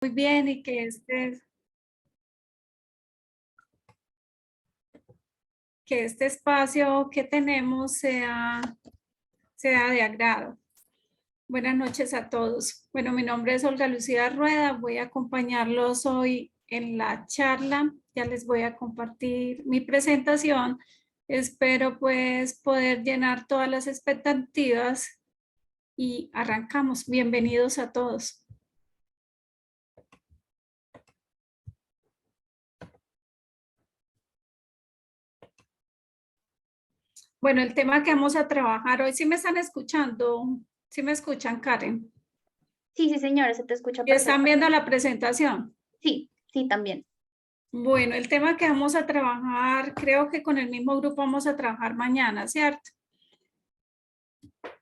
Muy bien y que este espacio que tenemos sea de agrado. Buenas noches a todos. Bueno, mi nombre es Olga Lucía Rueda. Voy a acompañarlos hoy en la charla. Ya les voy a compartir mi presentación. Espero pues poder llenar todas las expectativas y arrancamos. Bienvenidos a todos. Bueno, el tema que vamos a trabajar hoy, ¿sí me están escuchando? ¿Sí me escuchan, Karen? Sí, sí, señora, se te escucha ¿Y están perfecto. viendo la presentación? Sí, sí, también. Bueno, el tema que vamos a trabajar, creo que con el mismo grupo vamos a trabajar mañana, ¿cierto?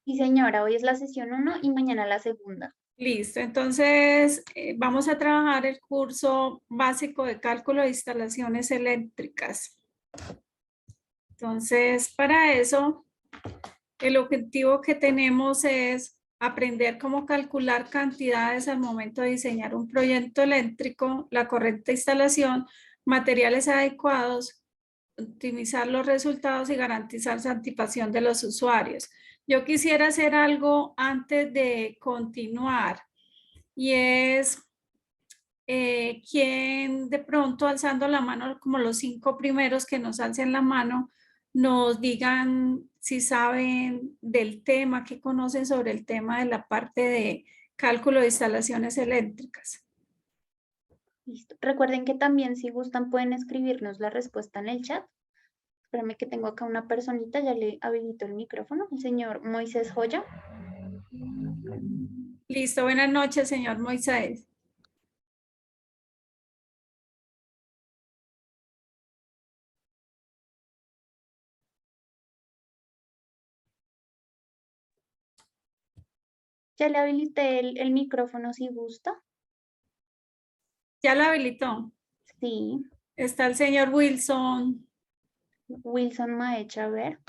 Sí, señora, hoy es la sesión 1 y mañana la segunda. Listo, entonces vamos a trabajar el curso básico de cálculo de instalaciones eléctricas. Entonces, para eso, el objetivo que tenemos es aprender cómo calcular cantidades al momento de diseñar un proyecto eléctrico, la correcta instalación, materiales adecuados, optimizar los resultados y garantizar satisfacción de los usuarios. Yo quisiera hacer algo antes de continuar y es quien de pronto alzando la mano, como los 5 primeros que nos alcen la mano, nos digan si saben del tema, qué conocen sobre el tema de la parte de cálculo de instalaciones eléctricas. Listo. Recuerden que también si gustan pueden escribirnos la respuesta en el chat. Espérame que tengo acá una personita, ya le habilito el micrófono, el señor Moisés Joya. Listo, buenas noches, señor Moisés. Ya le habilité el micrófono si gusta. ¿Ya lo habilitó? Sí, Está el señor Wilson. Wilson Maecha, a ver.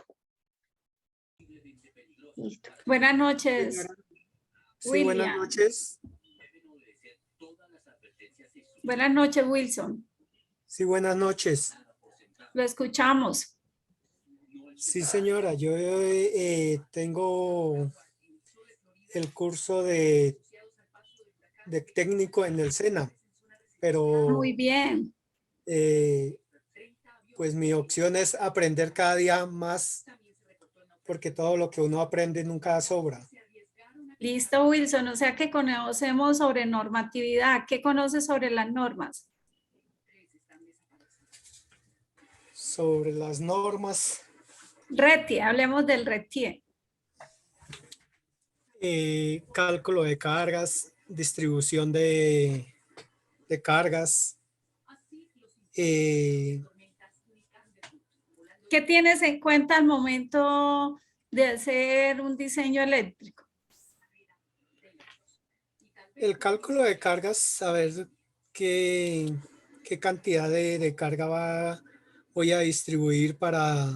Listo. Buenas noches, Señora, sí, buenas William. noches. Buenas noches, Wilson. Sí, buenas noches. Lo escuchamos. Sí, señora, yo tengo el curso de técnico en el SENA, Muy pero bien. eh, pues mi opción es aprender cada día más, porque todo lo que uno aprende nunca sobra. Listo, Wilson. O sea que conocemos sobre normatividad. ¿Qué conoces sobre las normas? Sobre las normas, RETIE, hablemos del RETIE. cálculo de cargas, distribución de cargas, eh, ¿Qué tienes en cuenta al momento de hacer un diseño eléctrico? el cálculo de cargas, saber qué cantidad de carga voy a distribuir para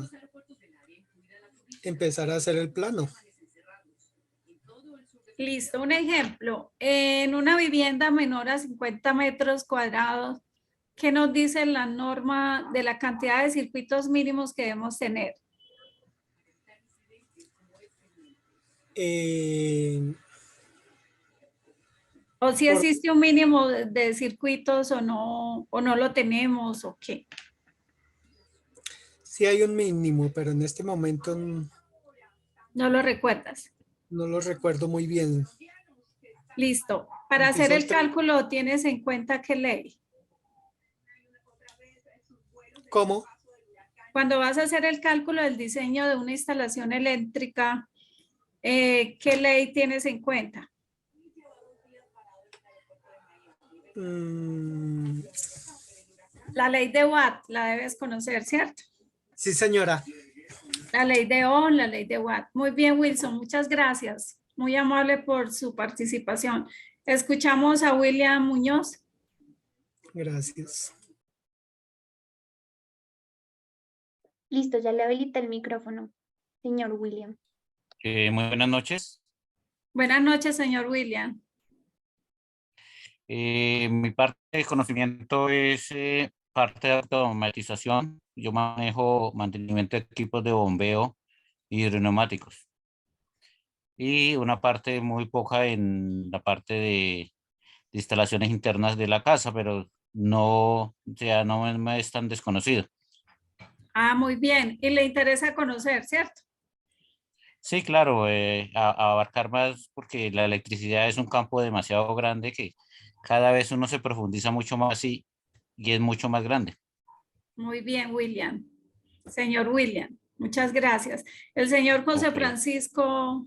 empezar a hacer el plano. Listo, un ejemplo. En una vivienda menor a 50 metros cuadrados, ¿qué nos dice la norma de la cantidad de circuitos mínimos que debemos tener? Eh, O si por, existe un mínimo de circuitos o no lo tenemos o qué. sí hay un mínimo, pero en este momento No lo recuerdas. no lo recuerdo muy bien. Listo. Para hacer Empiezo el cálculo, ¿tienes en cuenta qué ley? ¿Cómo? Cuando vas a hacer el cálculo del diseño de una instalación eléctrica, ¿qué ley tienes en cuenta? Mm, La ley de Watt, la debes conocer, ¿cierto? sí, señora. La ley de Ohm, la ley de Watt. Muy bien, Wilson, muchas gracias. Muy amable por su participación. Escuchamos a William Muñoz. Gracias. Listo, ya le habilité el micrófono, señor William. Muy buenas noches. Buenas noches, señor William. Mi parte de conocimiento es parte de automatización. Yo manejo mantenimiento de equipos de bombeo y hidroneumáticos. Y una parte muy poca en la parte de instalaciones internas de la casa, pero no, o sea, no me es tan desconocido. Ah, muy bien. Y le interesa conocer, ¿cierto? Sí, claro, a abarcar más porque la electricidad es un campo demasiado grande que cada vez uno se profundiza mucho más y es mucho más grande. Muy bien, William. Señor William, muchas gracias. El señor José Ok. Francisco.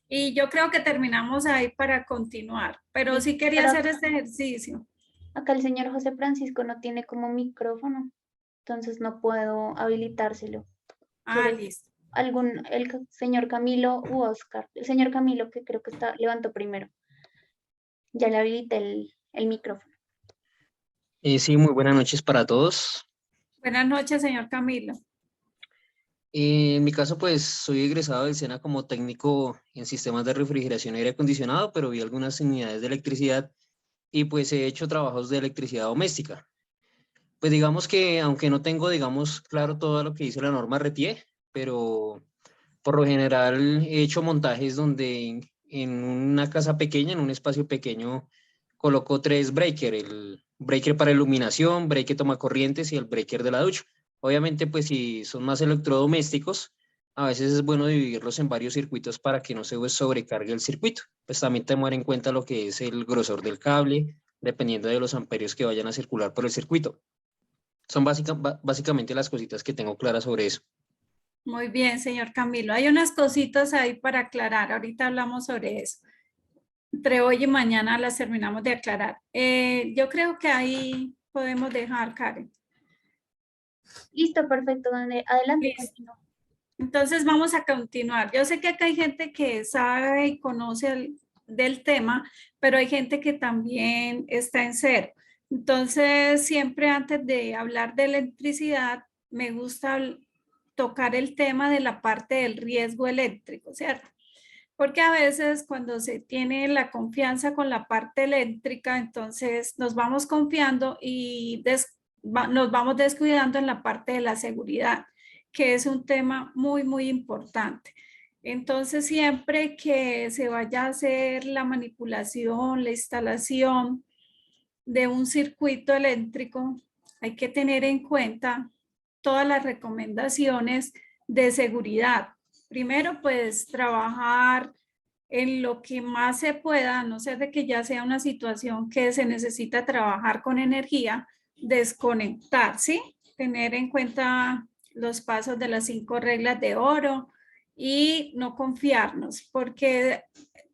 Y yo creo que terminamos ahí para continuar, pero sí quería Pero hacer este ejercicio. acá el señor José Francisco no tiene como micrófono, entonces no puedo habilitárselo. Ah, ¿Quieres listo. señor Camilo u Oscar? El señor Camilo, que creo que levantó primero. Ya le habilité el micrófono. Sí, muy buenas noches para todos. Buenas noches, señor Camilo. En mi caso, pues soy egresado del SENA como técnico en sistemas de refrigeración y aire acondicionado, pero vi algunas unidades de electricidad y pues he hecho trabajos de electricidad doméstica. Pues digamos que, aunque no tengo, digamos, claro todo lo que dice la norma RETIE, pero por lo general he hecho montajes donde en una casa pequeña, en un espacio pequeño, coloco 3 breakers, el breaker para iluminación, breaker toma corrientes y el breaker de la ducha. Obviamente, pues si son más electrodomésticos, a veces es bueno dividirlos en varios circuitos para que no se sobrecargue el circuito. Pues también tomar en cuenta lo que es el grosor del cable, dependiendo de los amperios que vayan a circular por el circuito. Son básicamente las cositas que tengo claras sobre eso. Muy bien, señor Camilo. Hay unas cositas ahí para aclarar. Ahorita hablamos sobre eso. Entre hoy y mañana las terminamos de aclarar. Yo creo que ahí podemos dejar, Karen. Listo, perfecto. Adelante, Listo. continúa. Entonces vamos a continuar. Yo sé que acá hay gente que sabe y conoce del tema, pero hay gente que también está en cero. Entonces, siempre antes de hablar de electricidad, me gusta tocar el tema de la parte del riesgo eléctrico, ¿cierto? Porque a veces cuando se tiene la confianza con la parte eléctrica, entonces nos vamos confiando y nos vamos descuidando en la parte de la seguridad, que es un tema muy, muy importante. Entonces, siempre que se vaya a hacer la manipulación, la instalación de un circuito eléctrico, hay que tener en cuenta todas las recomendaciones de seguridad. Primero, pues trabajar en lo que más se pueda, a no ser de que ya sea una situación que se necesita trabajar con energía, desconectar, ¿sí? Tener en cuenta los pasos de las 5 reglas de oro y no confiarnos, porque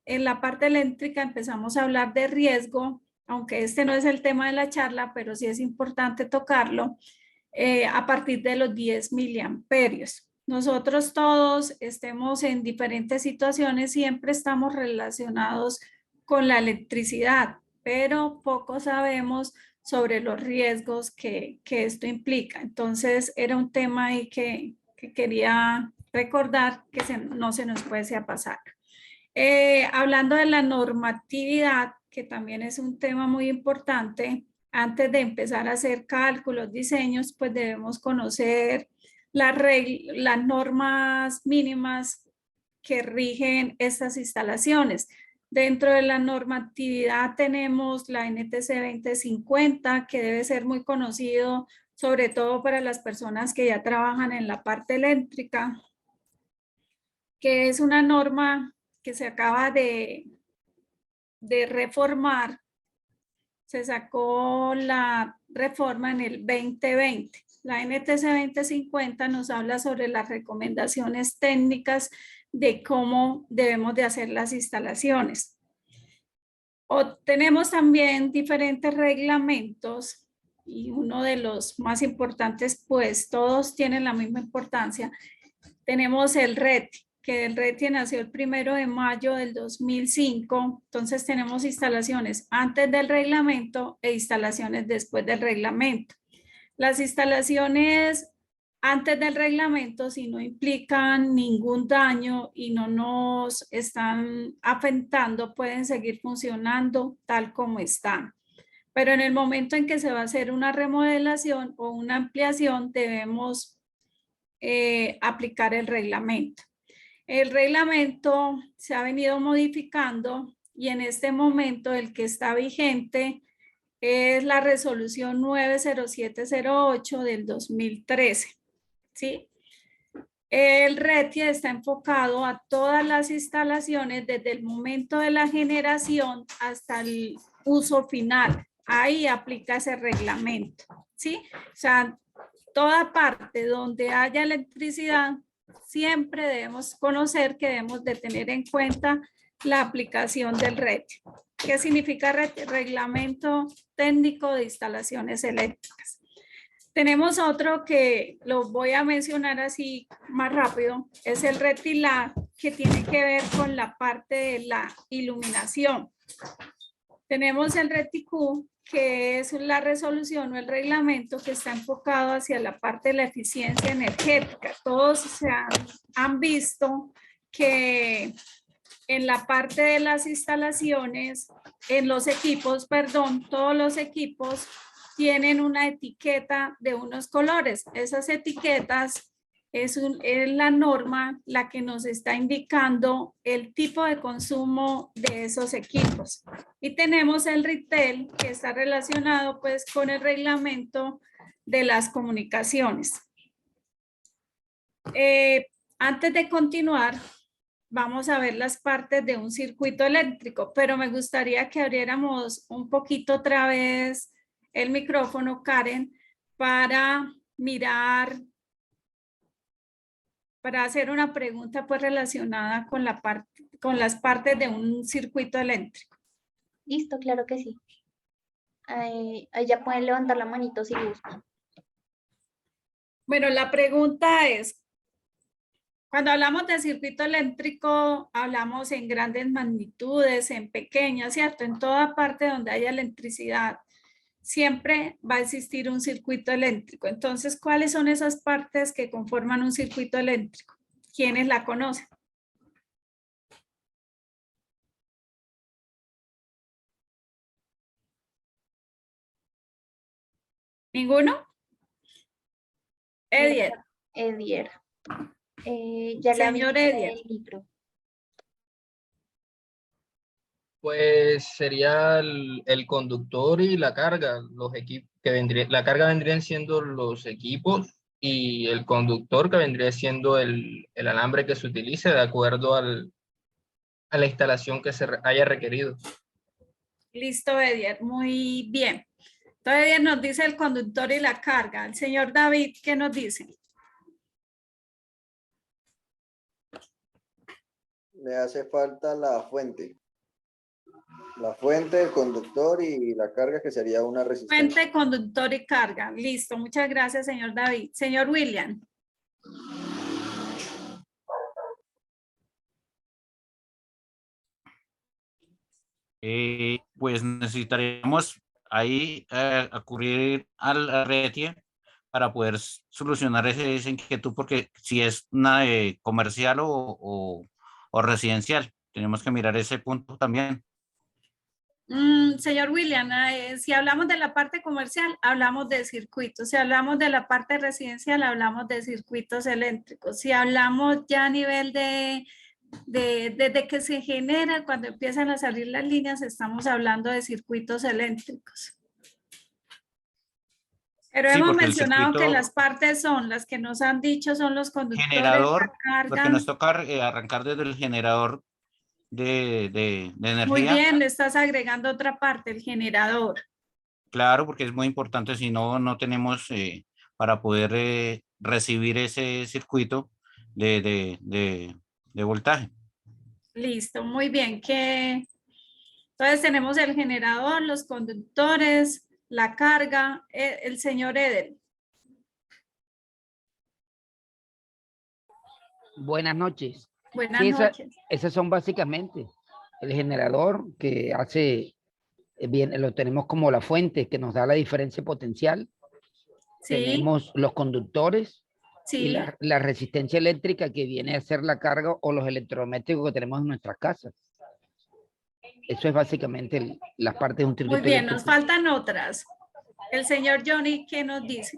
en la parte eléctrica empezamos a hablar de riesgo, aunque este no es el tema de la charla, pero sí es importante tocarlo, a partir de los 10 miliamperios. Nosotros todos estemos en diferentes situaciones, siempre estamos relacionados con la electricidad, pero poco sabemos sobre los riesgos que esto implica. Entonces, era un tema ahí que quería recordar que no se nos puede pasar. Hablando de la normatividad, que también es un tema muy importante, antes de empezar a hacer cálculos, diseños, pues debemos conocer las normas mínimas que rigen estas instalaciones. Dentro de la normatividad tenemos la NTC 2050, que debe ser muy conocido, sobre todo para las personas que ya trabajan en la parte eléctrica, que es una norma que se acaba de reformar. Se sacó la reforma en el 2020. La NTC 2050 nos habla sobre las recomendaciones técnicas de cómo debemos de hacer las instalaciones. Tenemos también diferentes reglamentos y uno de los más importantes, pues todos tienen la misma importancia. Tenemos el RETI, que el RETI nació el 1 de mayo del 2005, entonces tenemos instalaciones antes del reglamento e instalaciones después del reglamento. Las instalaciones antes del reglamento, si no implican ningún daño y no nos están afectando, pueden seguir funcionando tal como están. Pero en el momento en que se va a hacer una remodelación o una ampliación, debemos aplicar el reglamento. El reglamento se ha venido modificando y en este momento el que está vigente es la resolución 90708 del 2013. ¿Sí? El RETIE está enfocado a todas las instalaciones desde el momento de la generación hasta el uso final. Ahí aplica ese reglamento, ¿sí? O sea, toda parte donde haya electricidad, siempre debemos conocer que debemos de tener en cuenta la aplicación del RETIE. ¿Qué significa RETIE? Reglamento Técnico de Instalaciones Eléctricas. Tenemos otro que lo voy a mencionar así más rápido, es el RETILA, que tiene que ver con la parte de la iluminación. Tenemos el RETIQ, que es la resolución o el reglamento que está enfocado hacia la parte de la eficiencia energética. Todos se han visto que en la parte de las instalaciones, en los equipos, perdón, todos los equipos tienen una etiqueta de unos colores. Esas etiquetas es la norma la que nos está indicando el tipo de consumo de esos equipos. Y tenemos el retail, que está relacionado pues con el reglamento de las comunicaciones. Antes de continuar, vamos a ver las partes de un circuito eléctrico, pero me gustaría que abriéramos un poquito otra vez el micrófono, Karen, para mirar, para hacer una pregunta pues relacionada con las partes de un circuito eléctrico. Listo, claro que sí. Ahí ya pueden levantar la manito si gustan. Bueno, la pregunta es, cuando hablamos de circuito eléctrico, hablamos en grandes magnitudes, en pequeñas, ¿cierto? En toda parte donde haya electricidad, siempre va a existir un circuito eléctrico. Entonces, ¿cuáles son esas partes que conforman un circuito eléctrico? ¿Quiénes la conocen? ¿Ninguno? Edier. Edier. Ya le Señor habilité Edier. el micro. Pues sería el conductor y la carga, los equipos que la carga vendrían siendo los equipos y el conductor que vendría siendo el alambre que se utilice de acuerdo a la instalación que se haya requerido. Listo, Edier. Muy bien. Entonces, Edier nos dice el conductor y la carga. El señor David, ¿qué nos dice? Le hace falta la fuente. La fuente, el conductor y la carga, que sería una resistencia. Fuente, conductor y carga. Listo. Muchas gracias, señor David. Señor William. Pues necesitaríamos ahí acudir al RETIE para poder solucionar esa inquietud, porque si es una comercial o residencial, tenemos que mirar ese punto también. Señor William, si hablamos de la parte comercial, hablamos de circuitos. Si hablamos de la parte residencial, hablamos de circuitos eléctricos. Si hablamos ya a nivel desde que se genera, cuando empiezan a salir las líneas, estamos hablando de circuitos eléctricos. Pero Sí, hemos porque el mencionado que circuito las partes son, las que nos han dicho son los conductores, generador, la porque carga. nos toca arrancar desde el generador de energía. Muy bien, le estás agregando otra parte, el generador. Claro, porque es muy importante, si no, no tenemos para poder recibir ese circuito de voltaje. Listo, muy bien. Entonces tenemos el generador, los conductores, la carga, el señor Eder. Buenas noches. Buenas Sí, noches. esas son básicamente el generador que hace bien, lo tenemos como la fuente que nos da la diferencia potencial. Sí. Tenemos los conductores y Sí, la resistencia eléctrica que viene a ser la carga o los electrodomésticos que tenemos en nuestras casas. Eso es básicamente las partes de un muy circuito bien, nos eléctrico. faltan otras. El señor Johnny, ¿qué nos dice?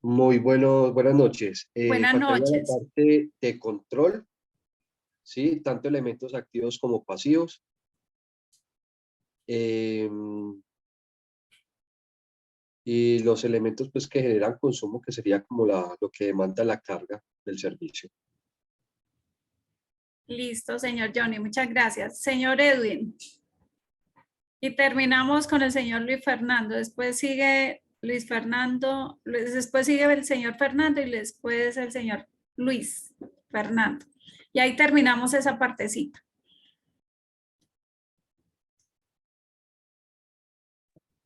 Buenas noches. Buenas Faltaría la noches. parte de control, ¿sí? Tanto elementos activos como pasivos. Y los elementos pues, que generan consumo, que sería como lo que demanda la carga del servicio. Listo, señor Johnny, muchas gracias. Señor Edwin. Y terminamos con el señor Luis Fernando. Después sigue Luis Fernando, después sigue el señor Fernando y después el señor Luis Fernando. Y ahí terminamos esa partecita.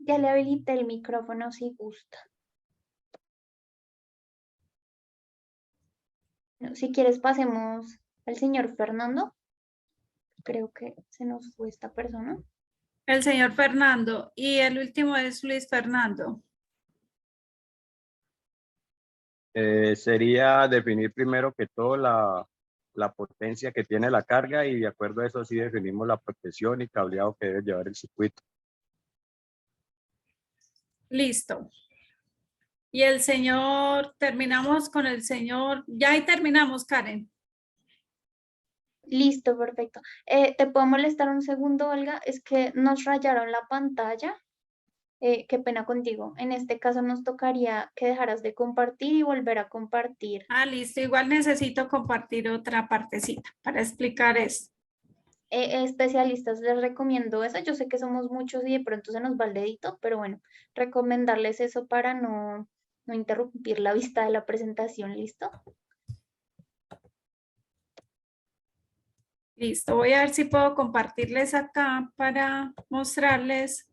Ya le habilité el micrófono si gusta. No, si quieres pasemos al señor Fernando. Creo que se nos fue esta persona. El señor Fernando. Y el último es Luis Fernando. Sería definir primero que todo la potencia que tiene la carga y de acuerdo a eso sí definimos la protección y cableado que debe llevar el circuito. Listo. Y el señor, terminamos con el señor, ya ahí terminamos, Karen. Listo, perfecto. ¿Te puedo molestar un segundo, Olga? Es que nos rayaron la pantalla. Qué pena contigo. En este caso nos tocaría que dejaras de compartir y volver a compartir. Ah, listo. Igual necesito compartir otra partecita para explicar esto. Especialistas, les recomiendo eso. Yo sé que somos muchos y de pronto se nos va el dedito, pero bueno, recomendarles eso para no interrumpir la vista de la presentación. ¿Listo? Listo. Voy a ver si puedo compartirles acá para mostrarles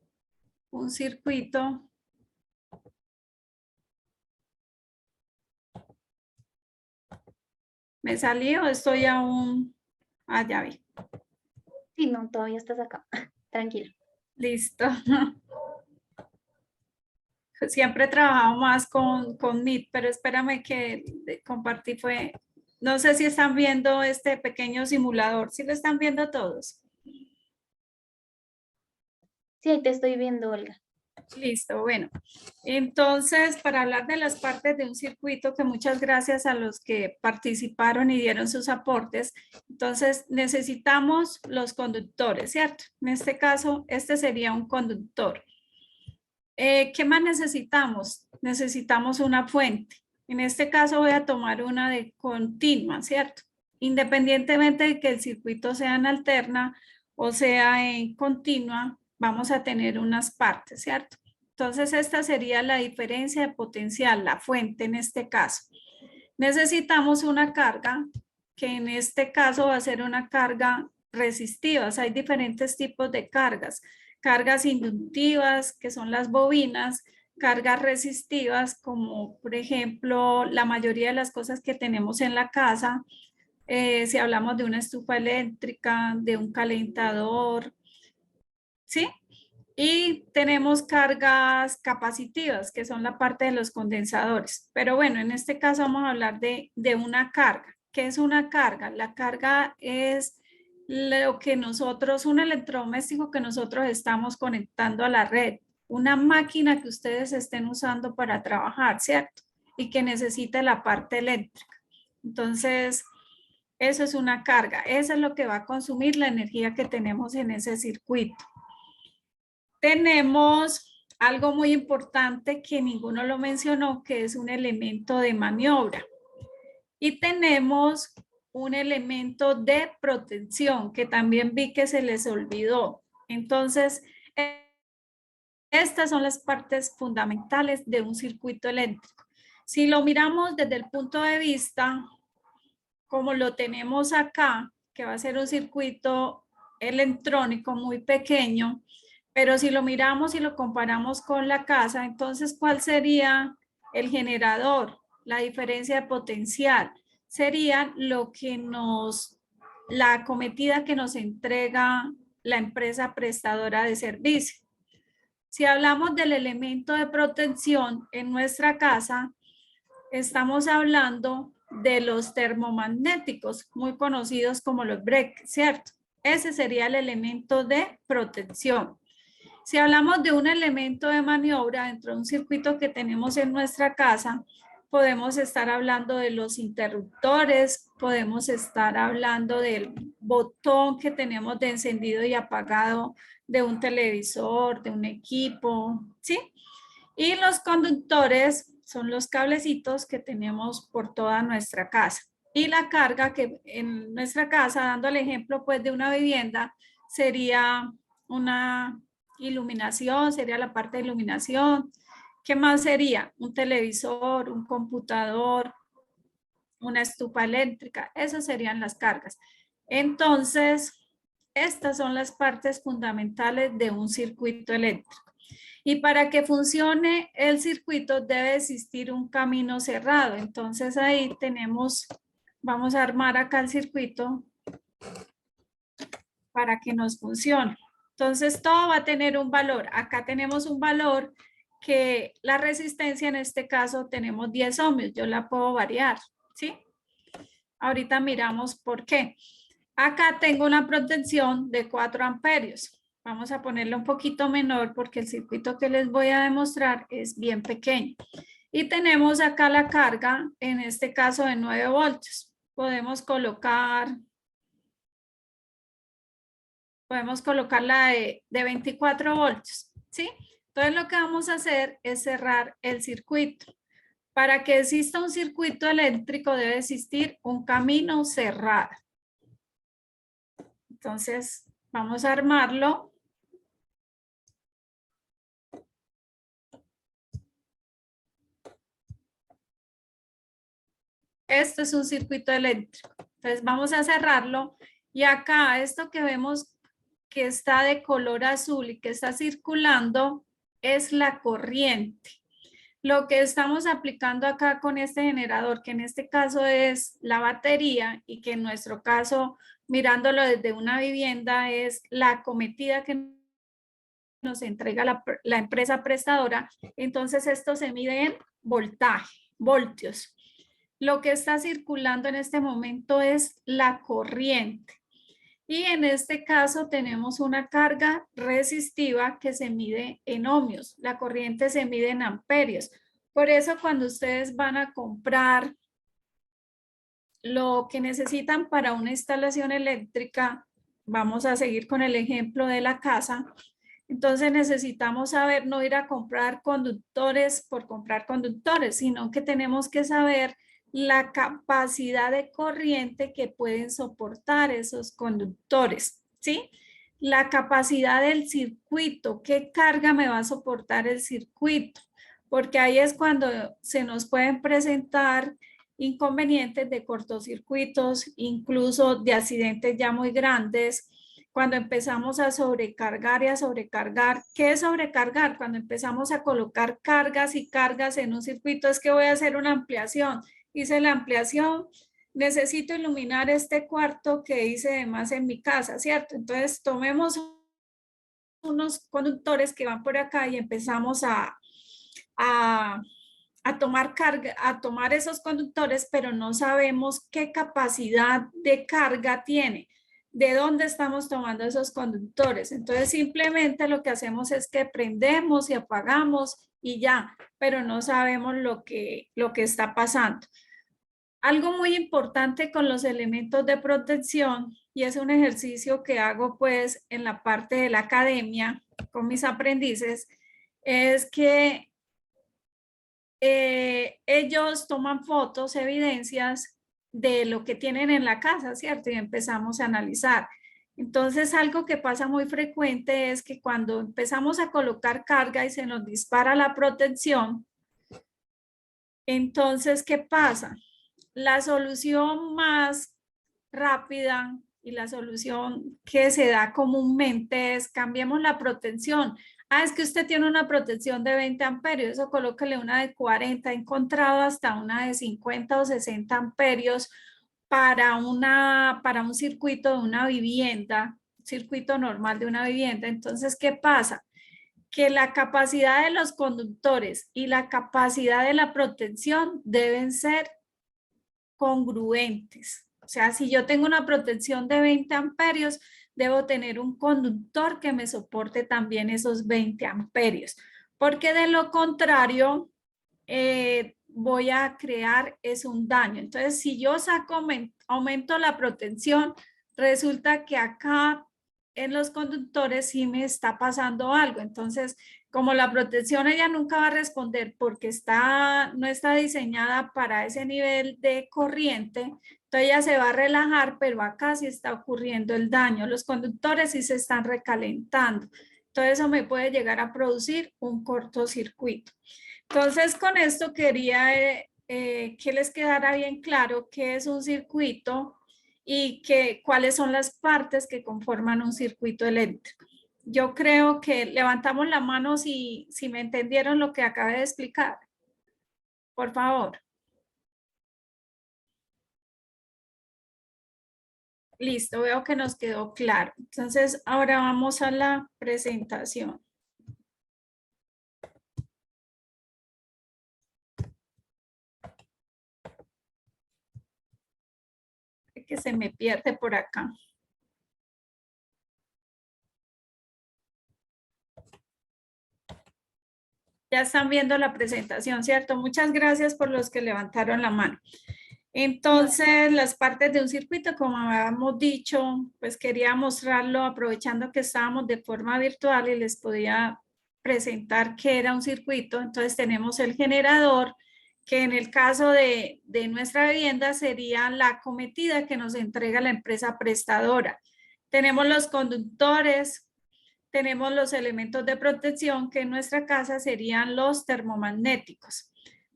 un circuito. ¿Me salió? Estoy aún. Ah, ya vi. Sí, no, todavía estás acá. Tranquilo. Listo. Siempre he trabajado más con Meet, pero espérame que compartí fue. No sé si están viendo este pequeño simulador. ¿Sí lo están viendo todos? Sí, ahí te estoy viendo, Olga. Listo, bueno. Entonces, para hablar de las partes de un circuito, que muchas gracias a los que participaron y dieron sus aportes, entonces necesitamos los conductores, ¿cierto? En este caso, este sería un conductor. ¿Qué más necesitamos? Necesitamos una fuente. En este caso voy a tomar una de continua, ¿cierto? Independientemente de que el circuito sea en alterna o sea en continua, vamos a tener unas partes, ¿cierto? Entonces esta sería la diferencia de potencial, la fuente en este caso. Necesitamos una carga que en este caso va a ser una carga resistiva. Hay diferentes tipos de cargas. Cargas inductivas, que son las bobinas, cargas resistivas, como por ejemplo la mayoría de las cosas que tenemos en la casa, si hablamos de una estufa eléctrica, de un calentador, ¿sí? Y tenemos cargas capacitivas, que son la parte de los condensadores. Pero bueno, en este caso vamos a hablar de una carga. ¿Qué es una carga? La carga es lo que nosotros, un electrodoméstico que nosotros estamos conectando a la red, una máquina que ustedes estén usando para trabajar, ¿cierto? Y que necesite la parte eléctrica. Entonces, eso es una carga. Eso es lo que va a consumir la energía que tenemos en ese circuito. Tenemos algo muy importante que ninguno lo mencionó, que es un elemento de maniobra. Y tenemos un elemento de protección que también vi que se les olvidó. Entonces, estas son las partes fundamentales de un circuito eléctrico. Si lo miramos desde el punto de vista, como lo tenemos acá, que va a ser un circuito electrónico muy pequeño, pero si lo miramos y lo comparamos con la casa, entonces, ¿cuál sería el generador? La diferencia de potencial sería lo que la acometida que nos entrega la empresa prestadora de servicio. Si hablamos del elemento de protección en nuestra casa, estamos hablando de los termomagnéticos, muy conocidos como los BREC, ¿cierto? Ese sería el elemento de protección. Si hablamos de un elemento de maniobra dentro de un circuito que tenemos en nuestra casa, podemos estar hablando de los interruptores, podemos estar hablando del botón que tenemos de encendido y apagado de un televisor, de un equipo, ¿sí? Y los conductores son los cablecitos que tenemos por toda nuestra casa. Y la carga que en nuestra casa, dando el ejemplo pues de una vivienda, sería una iluminación, sería la parte de iluminación. ¿Qué más sería? Un televisor, un computador, una estufa eléctrica. Esas serían las cargas. Entonces, estas son las partes fundamentales de un circuito eléctrico. Y para que funcione el circuito debe existir un camino cerrado. Entonces ahí tenemos, vamos a armar acá el circuito para que nos funcione. Entonces todo va a tener un valor. Acá tenemos un valor que la resistencia en este caso tenemos 10 ohmios. Yo la puedo variar, ¿sí? Ahorita miramos por qué. Acá tengo una protección de 4 amperios. Vamos a ponerle un poquito menor porque el circuito que les voy a demostrar es bien pequeño. Y tenemos acá la carga, en este caso de 9 voltios. Podemos colocar la de 24 voltios, ¿sí? Entonces lo que vamos a hacer es cerrar el circuito. Para que exista un circuito eléctrico debe existir un camino cerrado. Entonces vamos a armarlo. Esto es un circuito eléctrico. Entonces vamos a cerrarlo y acá esto que vemos que está de color azul y que está circulando es la corriente. Lo que estamos aplicando acá con este generador, que en este caso es la batería y que en nuestro caso, mirándolo desde una vivienda, es la acometida que nos entrega la empresa prestadora. Entonces esto se mide en voltaje, voltios. Lo que está circulando en este momento es la corriente. Y en este caso tenemos una carga resistiva que se mide en ohmios. La corriente se mide en amperios. Por eso cuando ustedes van a comprar lo que necesitan para una instalación eléctrica, vamos a seguir con el ejemplo de la casa. Entonces necesitamos saber, no ir a comprar conductores por comprar conductores, sino que tenemos que saber la capacidad de corriente que pueden soportar esos conductores, ¿sí? La capacidad del circuito, qué carga me va a soportar el circuito, porque ahí es cuando se nos pueden presentar inconvenientes de cortocircuitos, incluso de accidentes ya muy grandes, cuando empezamos a sobrecargar y a sobrecargar. ¿Qué es sobrecargar? Cuando empezamos a colocar cargas y cargas en un circuito, es que voy a hacer una ampliación. Hice la ampliación, necesito iluminar este cuarto que hice de más en mi casa, ¿cierto? Entonces tomemos unos conductores que van por acá y empezamos a tomar carga, a tomar esos conductores, pero no sabemos qué capacidad de carga tiene, de dónde estamos tomando esos conductores. Entonces simplemente lo que hacemos es que prendemos y apagamos y ya, pero no sabemos lo que está pasando. Algo muy importante con los elementos de protección, y es un ejercicio que hago pues en la parte de la academia con mis aprendices, es que ellos toman fotos, evidencias de lo que tienen en la casa, ¿cierto? Y empezamos a analizar. Entonces, algo que pasa muy frecuente es que cuando empezamos a colocar carga y se nos dispara la protección, entonces, ¿qué pasa? La solución más rápida y la solución que se da comúnmente es cambiemos la protección. Ah, es que usted tiene una protección de 20 amperios, eso colóquele una de 40. He encontrado hasta una de 50 o 60 amperios para un circuito de una vivienda, circuito normal de una vivienda. Entonces, ¿qué pasa? que la capacidad de los conductores y la capacidad de la protección deben ser congruentes. O sea, si yo tengo una protección de 20 amperios, debo tener un conductor que me soporte también esos 20 amperios, porque de lo contrario voy a crear un daño. Entonces, si yo aumento la protección, resulta que acá en los conductores sí me está pasando algo. Entonces, como la protección ella nunca va a responder porque no está diseñada para ese nivel de corriente, entonces ella se va a relajar, pero acá sí está ocurriendo el daño. Los conductores sí se están recalentando. Entonces eso me puede llegar a producir un cortocircuito. Entonces con esto quería que les quedara bien claro qué es un circuito y cuáles son las partes que conforman un circuito eléctrico. Yo creo que levantamos la mano si me entendieron lo que acabé de explicar. Por favor. Listo, veo que nos quedó claro. Entonces, ahora vamos a la presentación. Que se me pierde por acá. Ya están viendo la presentación, ¿cierto? Muchas gracias por los que levantaron la mano. Entonces, las partes de un circuito, como habíamos dicho, pues quería mostrarlo aprovechando que estábamos de forma virtual y les podía presentar qué era un circuito. Entonces, tenemos el generador, que en el caso de nuestra vivienda sería la acometida que nos entrega la empresa prestadora. Tenemos los conductores, tenemos los elementos de protección, que en nuestra casa serían los termomagnéticos.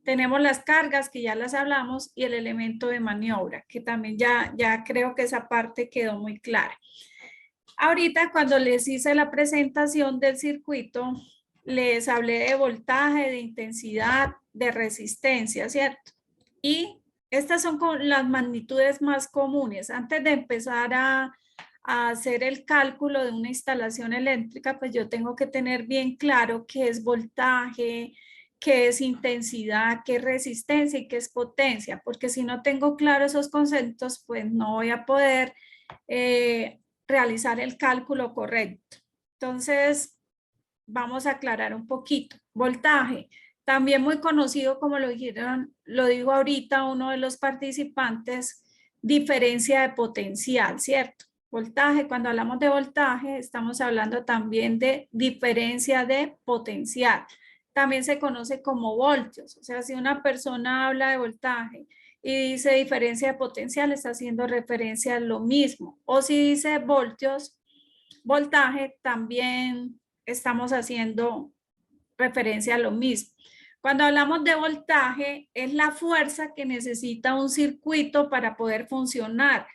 Tenemos las cargas, que ya las hablamos, y el elemento de maniobra, que también ya creo que esa parte quedó muy clara. Ahorita cuando les hice la presentación del circuito, les hablé de voltaje, de intensidad, de resistencia, ¿cierto? Y estas son las magnitudes más comunes. Antes de empezar a hacer el cálculo de una instalación eléctrica, pues yo tengo que tener bien claro qué es voltaje, qué es intensidad, qué es resistencia y qué es potencia, porque si no tengo claro esos conceptos, pues no voy a poder realizar el cálculo correcto. Entonces, vamos a aclarar un poquito. Voltaje, también muy conocido, como lo dijeron, lo digo ahorita uno de los participantes, diferencia de potencial, ¿cierto? Voltaje, cuando hablamos de voltaje, estamos hablando también de diferencia de potencial. También se conoce como voltios. O sea, si una persona habla de voltaje y dice diferencia de potencial, está haciendo referencia a lo mismo. O si dice voltios, voltaje, también estamos haciendo referencia a lo mismo. Cuando hablamos de voltaje, es la fuerza que necesita un circuito para poder funcionar.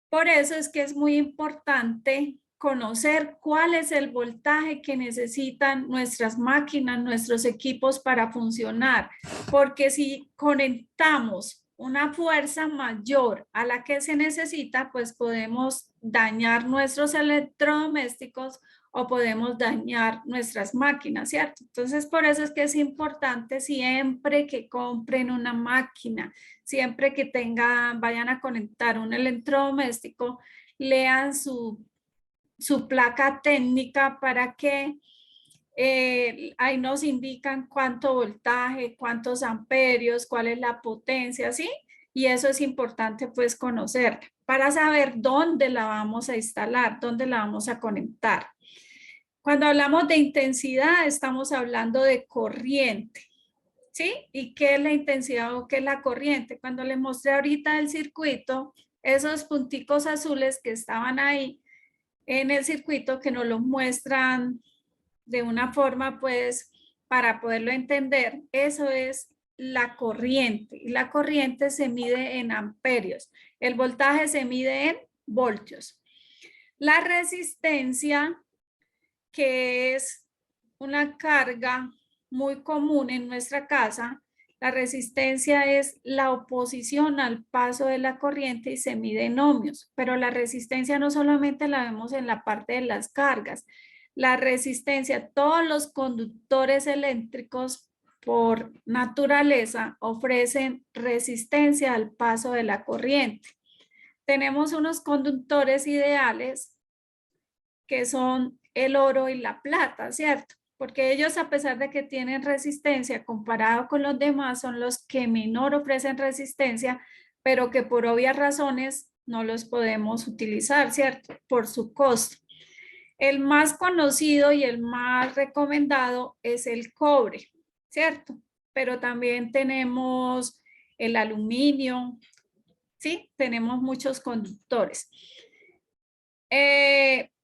Por eso es que es muy importante conocer cuál es el voltaje que necesitan nuestras máquinas, nuestros equipos para funcionar. Porque si conectamos una fuerza mayor a la que se necesita, pues podemos dañar nuestros electrodomésticos o podemos dañar nuestras máquinas, ¿cierto? Entonces, por eso es que es importante siempre que compren una máquina, siempre que vayan a conectar un electrodoméstico, lean su placa técnica para que ahí nos indican cuánto voltaje, cuántos amperios, cuál es la potencia, ¿sí? Y eso es importante pues conocer para saber dónde la vamos a instalar, dónde la vamos a conectar. Cuando hablamos de intensidad, estamos hablando de corriente, ¿sí? ¿Y qué es la intensidad o qué es la corriente? Cuando les mostré ahorita el circuito, esos punticos azules que estaban ahí en el circuito, que nos los muestran de una forma, pues, para poderlo entender, eso es la corriente. Y la corriente se mide en amperios. El voltaje se mide en voltios. La resistencia, que es una carga muy común en nuestra casa, la resistencia es la oposición al paso de la corriente y se mide en ohmios, pero la resistencia no solamente la vemos en la parte de las cargas, La resistencia, todos los conductores eléctricos por naturaleza ofrecen resistencia al paso de la corriente. Tenemos unos conductores ideales que son el oro y la plata, ¿cierto? Porque ellos, a pesar de que tienen resistencia comparado con los demás, son los que menor ofrecen resistencia, pero que por obvias razones no los podemos utilizar, ¿cierto? Por su costo. El más conocido y el más recomendado es el cobre, ¿cierto? Pero también tenemos el aluminio, ¿sí? Tenemos muchos conductores.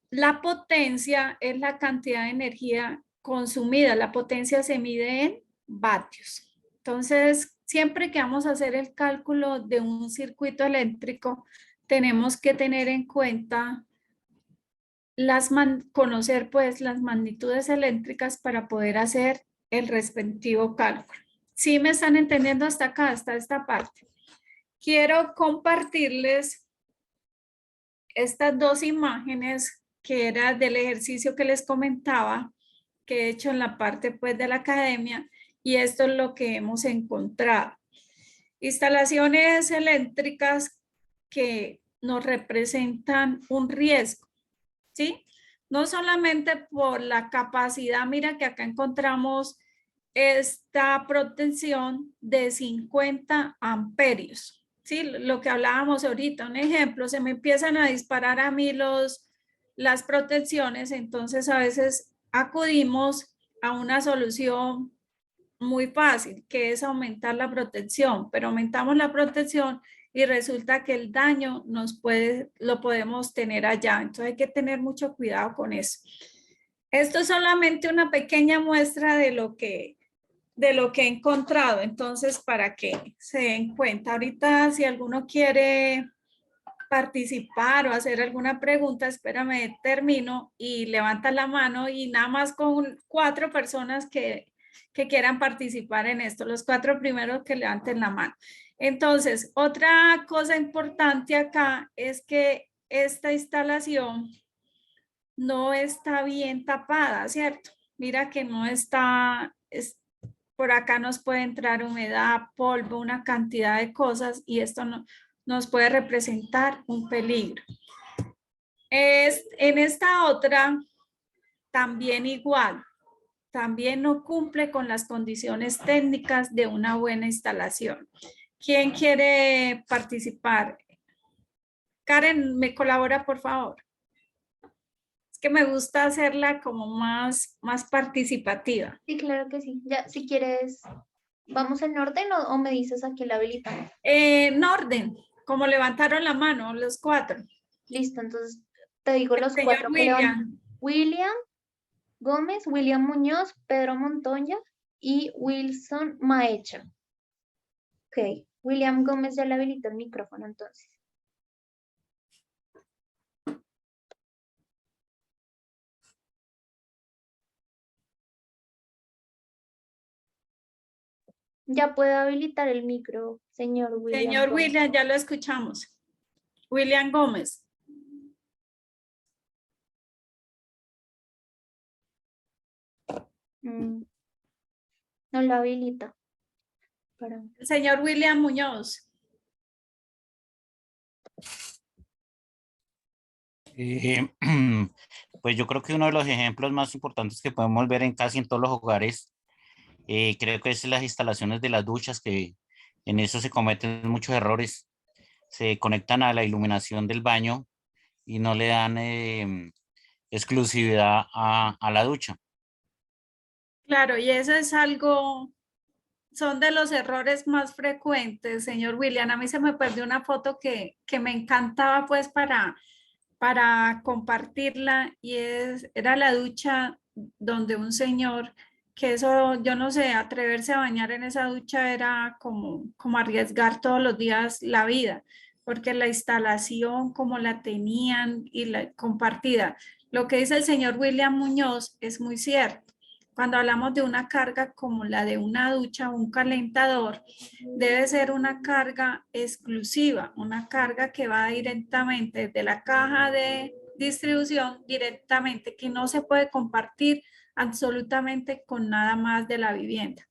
La potencia es la cantidad de energía consumida. La potencia se mide en vatios. Entonces, siempre que vamos a hacer el cálculo de un circuito eléctrico, tenemos que tener en cuenta conocer pues las magnitudes eléctricas para poder hacer el respectivo cálculo. ¿Sí me están entendiendo hasta acá, hasta esta parte? Quiero compartirles estas dos imágenes que era del ejercicio que les comentaba, que he hecho en la parte pues de la academia, y esto es lo que hemos encontrado. Instalaciones eléctricas que nos representan un riesgo, ¿sí? No solamente por la capacidad, mira que acá encontramos esta protección de 50 amperios, ¿sí? Lo que hablábamos ahorita, un ejemplo, se me empiezan a disparar a mí las protecciones, entonces a veces acudimos a una solución muy fácil, que es aumentar la protección, pero aumentamos la protección y resulta que el daño lo podemos tener allá. Entonces hay que tener mucho cuidado con eso. Esto es solamente una pequeña muestra de lo que he encontrado. Entonces, para que se den cuenta, ahorita si alguno quiere participar o hacer alguna pregunta, espérame, termino y levanta la mano, y nada más con 4 personas que quieran participar en esto, los 4 primeros que levanten la mano. Entonces, otra cosa importante acá es que esta instalación no está bien tapada, ¿cierto? Mira que no está, por acá nos puede entrar humedad, polvo, una cantidad de cosas, y esto nos puede representar un peligro. En esta otra, también igual, también no cumple con las condiciones técnicas de una buena instalación. ¿Quién quiere participar? Karen, ¿me colabora, por favor? Es que me gusta hacerla como más participativa. Sí, claro que sí. Ya, si quieres, ¿vamos en orden o me dices aquí la habilitamos? En orden, como levantaron la mano los 4. Listo, entonces te digo los Señor 4 que William. levantan. William Gómez, William Muñoz, Pedro Montoya y Wilson Maecha. Ok, William Gómez ya le habilita el micrófono entonces. Ya puede habilitar el micro, señor William. Señor Gómez. William, ya lo escuchamos. William Gómez. No lo habilita. Señor William Muñoz. Pues yo creo que uno de los ejemplos más importantes que podemos ver en casi en todos los hogares, creo que es las instalaciones de las duchas, que en eso se cometen muchos errores. Se conectan a la iluminación del baño y no le dan exclusividad a la ducha. Claro, y eso es algo, son de los errores más frecuentes, señor William. A mí se me perdió una foto que me encantaba pues para compartirla, y era la ducha donde un señor, que eso, yo no sé, atreverse a bañar en esa ducha era como arriesgar todos los días la vida, porque la instalación como la tenían y la compartida. Lo que dice el señor William Muñoz es muy cierto. Cuando hablamos de una carga como la de una ducha o un calentador, debe ser una carga exclusiva, una carga que va directamente de la caja de distribución directamente, que no se puede compartir absolutamente con nada más de la vivienda.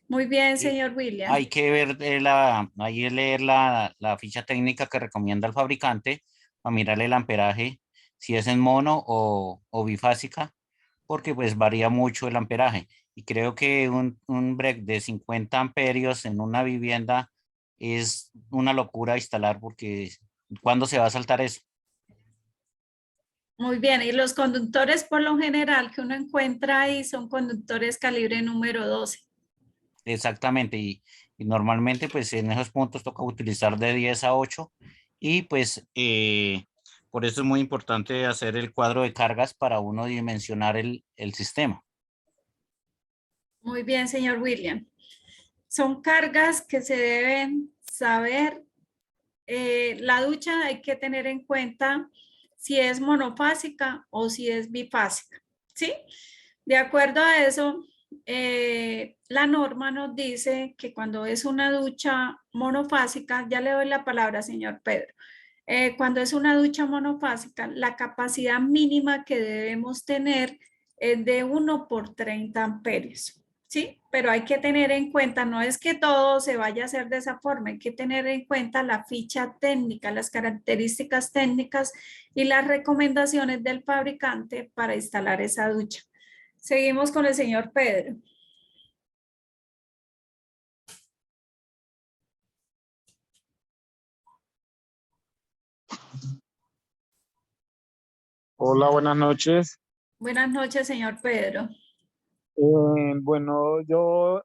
Muy bien, señor William. Hay que ver hay que leer la ficha técnica que recomienda el fabricante para mirarle el amperaje, si es en mono o bifásica, porque pues varía mucho el amperaje. Y creo que un break de 50 amperios en una vivienda es una locura instalar, porque ¿cuándo se va a saltar eso? Muy bien, y los conductores por lo general que uno encuentra ahí son conductores calibre número 12. Exactamente, y normalmente pues en esos puntos toca utilizar de 10 a 8 y pues por eso es muy importante hacer el cuadro de cargas para uno dimensionar el sistema. Muy bien, señor William. Son cargas que se deben saber. La ducha hay que tener en cuenta si es monofásica o si es bifásica, ¿sí? De acuerdo a eso, la norma nos dice que cuando es una ducha monofásica, ya le doy la palabra, señor Pedro, cuando es una ducha monofásica, la capacidad mínima que debemos tener es de 1 por 30 amperios. ¿Sí? Pero hay que tener en cuenta, no es que todo se vaya a hacer de esa forma, hay que tener en cuenta la ficha técnica, las características técnicas y las recomendaciones del fabricante para instalar esa ducha. Seguimos con el señor Pedro. Hola, buenas noches. Buenas noches, señor Pedro. Bueno, yo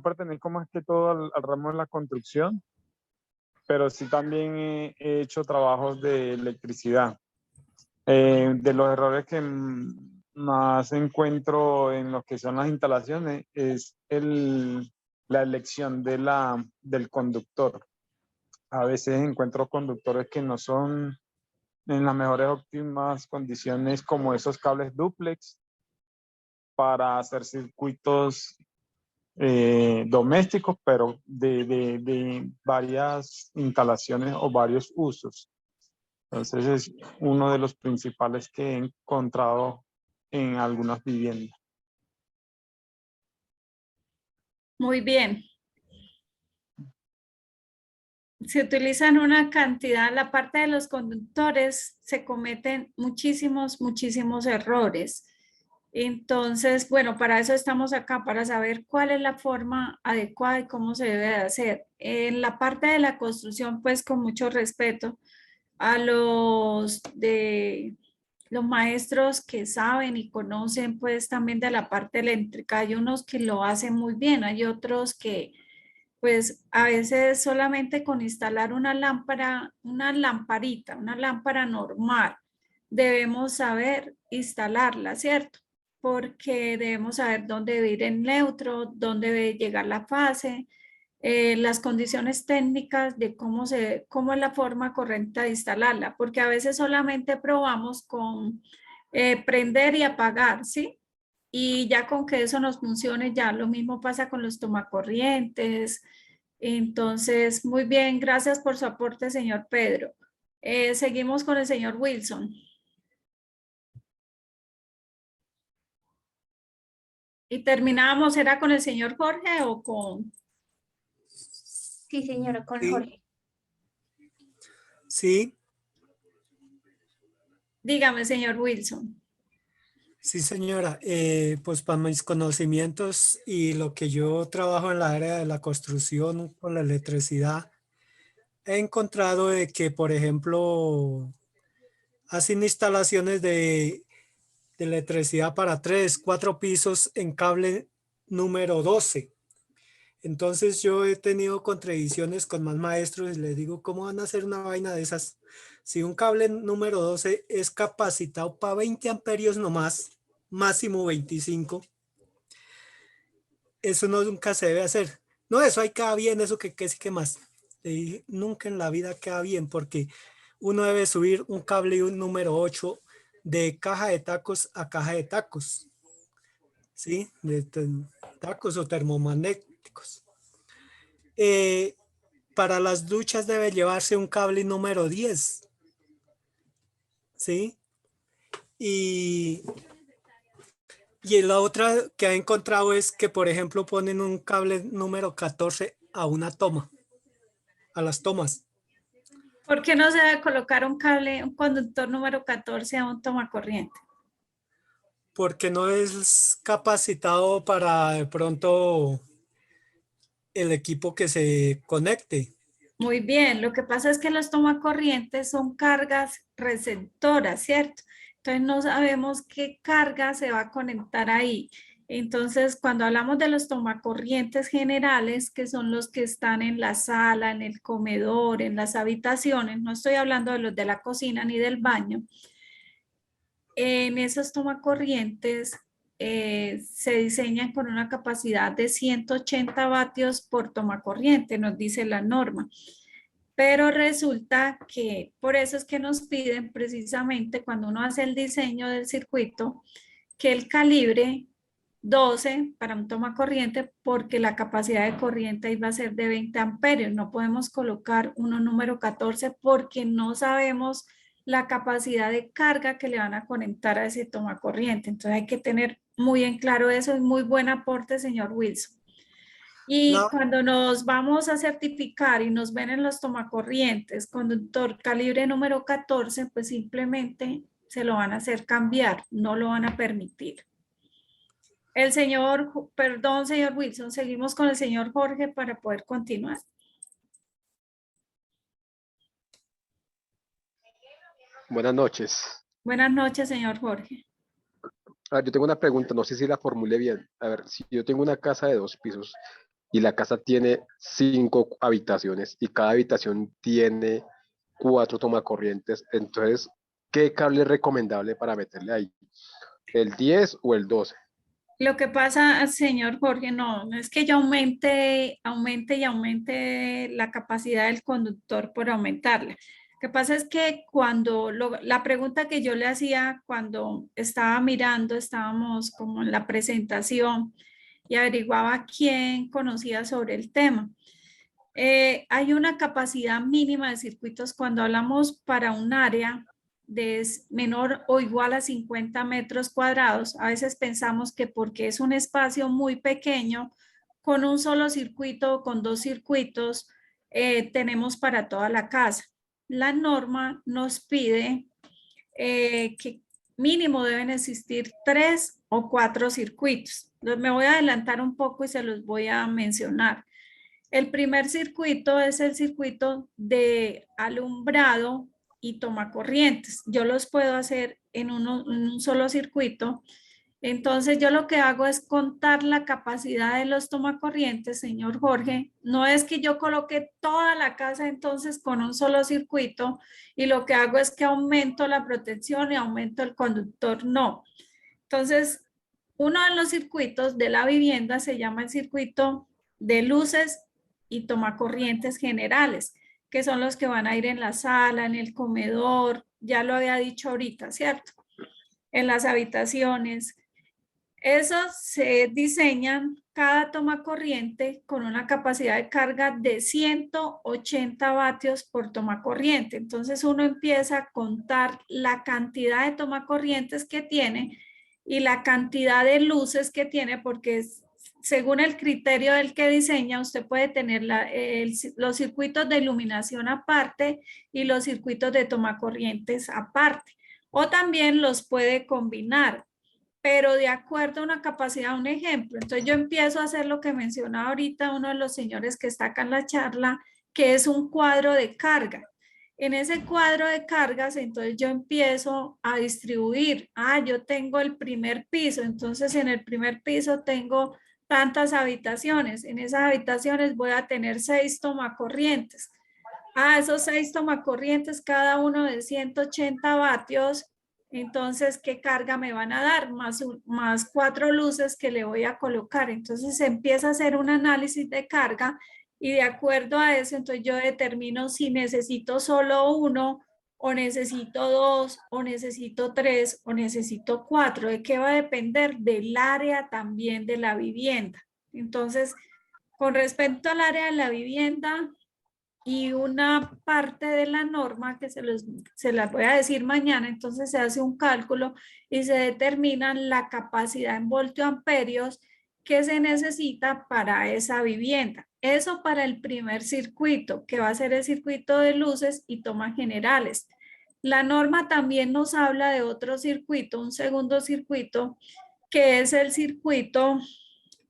pertenezco más que todo al ramo de la construcción, pero sí también he hecho trabajos de electricidad. De los errores que más encuentro en lo que son las instalaciones es la elección del conductor. A veces encuentro conductores que no son en las mejores óptimas condiciones, como esos cables dúplex para hacer circuitos domésticos, pero de varias instalaciones o varios usos. Entonces es uno de los principales que he encontrado en algunas viviendas. Muy bien. Se utilizan una cantidad, la parte de los conductores se cometen muchísimos errores. Entonces, bueno, para eso estamos acá, para saber cuál es la forma adecuada y cómo se debe de hacer. En la parte de la construcción, pues con mucho respeto a los maestros que saben y conocen pues también de la parte eléctrica. Hay unos que lo hacen muy bien, hay otros que pues a veces solamente con instalar una lámpara, una lamparita, una lámpara normal, debemos saber instalarla, ¿cierto? Porque debemos saber dónde debe ir en neutro, dónde debe llegar la fase, las condiciones técnicas de cómo es la forma correcta de instalarla, porque a veces solamente probamos con prender y apagar, ¿sí? Y ya con que eso nos funcione, ya lo mismo pasa con los tomacorrientes. Entonces, muy bien, gracias por su aporte, señor Pedro. Seguimos con el señor Wilson. Y terminábamos, ¿era con el señor Jorge o con...? Sí, señora, con Sí. Jorge. Sí, Dígame, señor Wilson. sí, señora. Pues para mis conocimientos y lo que yo trabajo en la área de la construcción con la electricidad, he encontrado de que, por ejemplo, hacen instalaciones de electricidad para 3, 4 pisos en cable número 12. Entonces yo he tenido contradicciones con más maestros y les digo, ¿cómo van a hacer una vaina de esas? Si un cable número 12 es capacitado para 20 amperios nomás, máximo 25, eso no nunca se debe hacer. No, eso ahí queda bien, eso que sí que más. Le dije, nunca en la vida queda bien porque uno debe subir un cable y un número 8 de caja de tacos a caja de tacos, ¿sí? De tacos o termomagnéticos. Para las duchas debe llevarse un cable número 10 ¿sí? Y la otra que he encontrado es que, por ejemplo, ponen un cable número 14 a una toma, a las tomas. ¿Por qué no se debe colocar un cable, un conductor número 14 a un tomacorriente? Porque no es capacitado para de pronto el equipo que se conecte. Muy bien, lo que pasa es que los tomacorrientes son cargas receptoras, ¿cierto? Entonces no sabemos qué carga se va a conectar ahí. Entonces, cuando hablamos de los tomacorrientes generales, que son los que están en la sala, en el comedor, en las habitaciones, no estoy hablando de los de la cocina ni del baño, en esos tomacorrientes se diseñan con una capacidad de 180 vatios por tomacorriente, nos dice la norma. Pero resulta que por eso es que nos piden precisamente cuando uno hace el diseño del circuito que el calibre 12 para un tomacorriente, porque la capacidad de corriente ahí va a ser de 20 amperios. No podemos colocar uno número 14 porque no sabemos la capacidad de carga que le van a conectar a ese tomacorriente. Entonces hay que tener muy en claro eso y muy buen aporte, señor Wilson. Y No. cuando nos vamos a certificar y nos ven en los tomacorrientes, conductor calibre número 14, pues simplemente se lo van a hacer cambiar, no lo van a permitir. El señor, perdón, señor Wilson, seguimos con el señor Jorge para poder continuar. Buenas noches. Buenas noches, señor Jorge. A ver, yo tengo una pregunta, no sé si la formulé bien. A ver, si yo tengo una casa de 2 pisos y la casa tiene 5 habitaciones y cada habitación tiene 4 tomacorrientes, entonces, ¿qué cable es recomendable para meterle ahí? ¿El 10 o el 12? Lo que pasa, señor Jorge, no es que yo aumente la capacidad del conductor por aumentarla. Lo que pasa es que cuando la pregunta que yo le hacía cuando estaba mirando, estábamos como en la presentación y averiguaba quién conocía sobre el tema. Hay una capacidad mínima de circuitos cuando hablamos para un área de menor o igual a 50 metros cuadrados. A veces pensamos que porque es un espacio muy pequeño, con un solo circuito o con 2 circuitos, tenemos para toda la casa. La norma nos pide que mínimo deben existir 3 o 4 circuitos. Me voy a adelantar un poco y se los voy a mencionar. El primer circuito es el circuito de alumbrado y tomacorrientes. Yo los puedo hacer en un solo circuito. Entonces yo lo que hago es contar la capacidad de los tomacorrientes, señor Jorge. No es que yo coloque toda la casa entonces con un solo circuito y lo que hago es que aumento la protección y aumento el conductor. No. Entonces, uno de los circuitos de la vivienda se llama el circuito de luces y tomacorrientes generales, que son los que van a ir en la sala, en el comedor, ya lo había dicho ahorita, ¿cierto? En las habitaciones. Esos se diseñan cada tomacorriente con una capacidad de carga de 180 vatios por tomacorriente. Entonces uno empieza a contar la cantidad de tomacorrientes que tiene y la cantidad de luces que tiene, porque según el criterio del que diseña, usted puede tener los circuitos de iluminación aparte y los circuitos de tomacorrientes aparte, o también los puede combinar, pero de acuerdo a una capacidad, un ejemplo. Entonces yo empiezo a hacer lo que mencionaba ahorita uno de los señores que está acá en la charla, que es un cuadro de carga. En ese cuadro de cargas, entonces yo empiezo a distribuir. Yo tengo el primer piso, entonces en el primer piso tengo tantas habitaciones. En esas habitaciones voy a tener 6 tomacorrientes. Esos 6 tomacorrientes, cada uno de 180 vatios. Entonces, ¿qué carga me van a dar? Más 4 luces que le voy a colocar. Entonces, se empieza a hacer un análisis de carga y de acuerdo a eso, entonces yo determino si necesito solo 1 o necesito 2 o necesito 3 o necesito 4. ¿De qué va a depender? Del área también de la vivienda. Entonces, con respecto al área de la vivienda, y una parte de la norma que se las voy a decir mañana. Entonces se hace un cálculo y se determina la capacidad en voltioamperios que se necesita para esa vivienda. Eso para el primer circuito, que va a ser el circuito de luces y tomas generales. La norma también nos habla de otro circuito, un segundo circuito, que es el circuito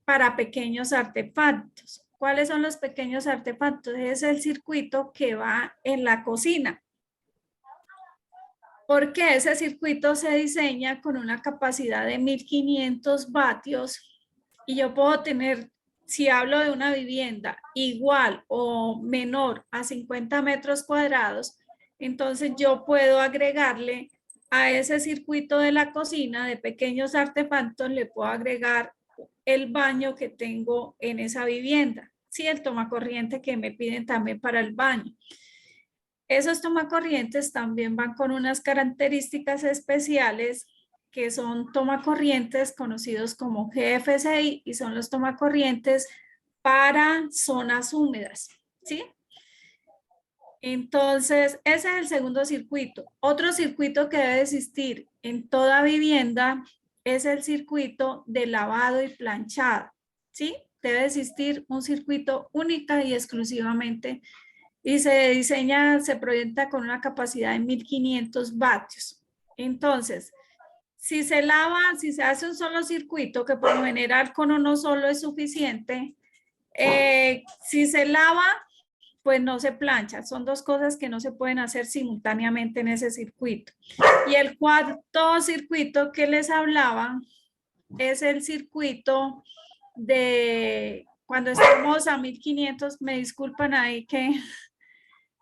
para pequeños artefactos. ¿Cuáles son los pequeños artefactos? Es el circuito que va en la cocina. Porque ese circuito se diseña con una capacidad de 1500 vatios y yo puedo tener, si hablo de una vivienda igual o menor a 50 metros cuadrados, entonces yo puedo agregarle a ese circuito de la cocina de pequeños artefactos, le puedo agregar el baño que tengo en esa vivienda. Sí, el tomacorriente que me piden también para el baño. Esos tomacorrientes también van con unas características especiales que son tomacorrientes conocidos como GFCI y son los tomacorrientes para zonas húmedas, ¿sí? Entonces, ese es el segundo circuito. Otro circuito que debe existir en toda vivienda es el circuito de lavado y planchado, ¿sí? Debe existir un circuito única y exclusivamente y se diseña, se proyecta con una capacidad de 1500 vatios. Entonces, si se lava, si se hace un solo circuito, que por lo general con uno solo es suficiente, si se lava, pues no se plancha. Son dos cosas que no se pueden hacer simultáneamente en ese circuito. Y el cuarto circuito que les hablaba es el circuito de cuando estamos a 1500, me disculpan ahí que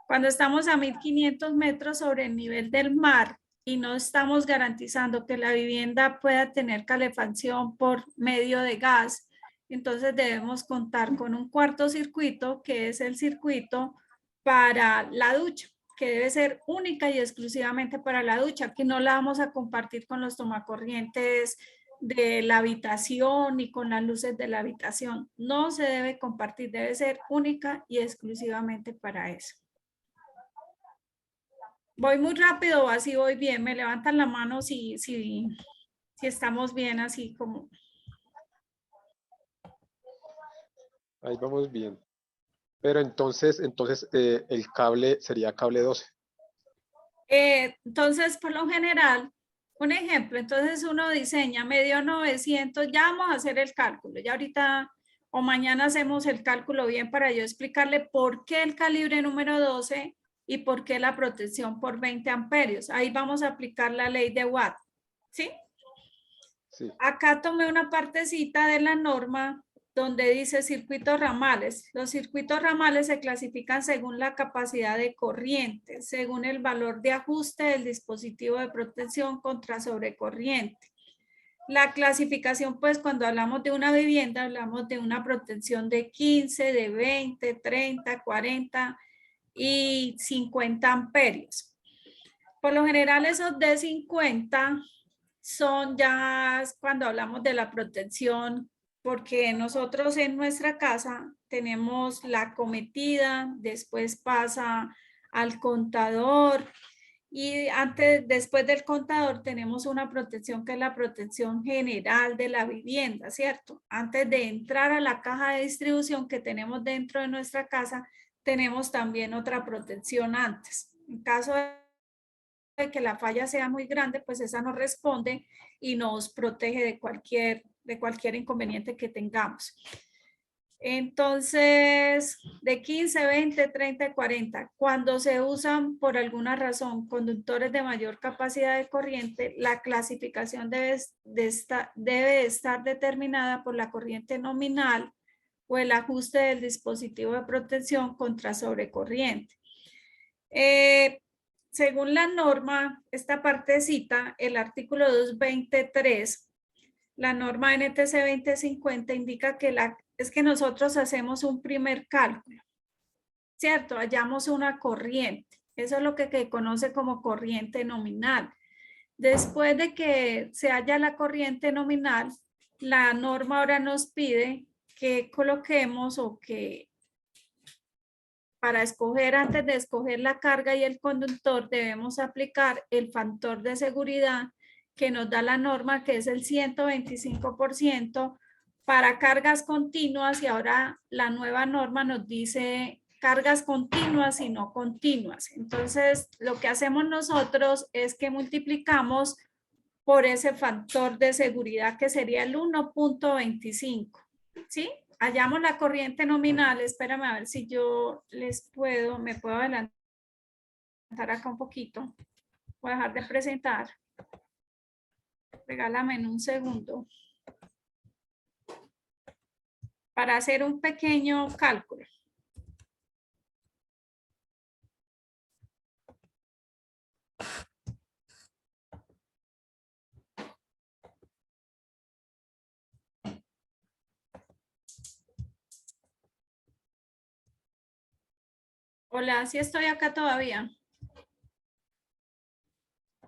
cuando estamos a 1500 metros sobre el nivel del mar y no estamos garantizando que la vivienda pueda tener calefacción por medio de gas, entonces debemos contar con un cuarto circuito que es el circuito para la ducha, que debe ser única y exclusivamente para la ducha, que no la vamos a compartir con los tomacorrientes de la habitación ni con las luces de la habitación. No se debe compartir, debe ser única y exclusivamente para eso. ¿Voy muy rápido o así voy bien? Me levantan la mano si estamos bien así como... Ahí vamos bien. Pero entonces el cable sería cable 12. Entonces, por lo general, un ejemplo, entonces uno diseña medio 900, ya vamos a hacer el cálculo, ya ahorita o mañana hacemos el cálculo bien para yo explicarle por qué el calibre número 12 y por qué la protección por 20 amperios. Ahí vamos a aplicar la ley de Watt, ¿sí? Sí. Acá tomé una partecita de la norma donde dice circuitos ramales. Los circuitos ramales se clasifican según la capacidad de corriente, según el valor de ajuste del dispositivo de protección contra sobrecorriente. La clasificación, pues cuando hablamos de una vivienda, hablamos de una protección de 15, de 20, 30, 40 y 50 amperios. Por lo general esos de 50 son ya cuando hablamos de la protección, porque nosotros en nuestra casa tenemos la acometida, después pasa al contador y después del contador tenemos una protección que es la protección general de la vivienda, ¿cierto? Antes de entrar a la caja de distribución que tenemos dentro de nuestra casa, tenemos también otra protección antes. En caso de que la falla sea muy grande, pues esa nos responde y nos protege de cualquier inconveniente que tengamos. Entonces, de 15, 20, 30 y 40, cuando se usan por alguna razón conductores de mayor capacidad de corriente, la clasificación debe estar determinada por la corriente nominal o el ajuste del dispositivo de protección contra sobrecorriente. Según la norma, esta partecita, el artículo 223, la norma NTC 2050 indica que es que nosotros hacemos un primer cálculo, ¿cierto? Hallamos una corriente. Eso es lo que conoce como corriente nominal. Después de que se halla la corriente nominal, la norma ahora nos pide que coloquemos o que para escoger, antes de escoger la carga y el conductor, debemos aplicar el factor de seguridad que nos da la norma, que es el 125% para cargas continuas, y ahora la nueva norma nos dice cargas continuas y no continuas. Entonces, lo que hacemos nosotros es que multiplicamos por ese factor de seguridad, que sería el 1.25, ¿sí? Hallamos la corriente nominal. Espérame a ver si yo me puedo adelantar acá un poquito. Voy a dejar de presentar. Regálame en un segundo para hacer un pequeño cálculo. Hola, ¿sí estoy acá todavía?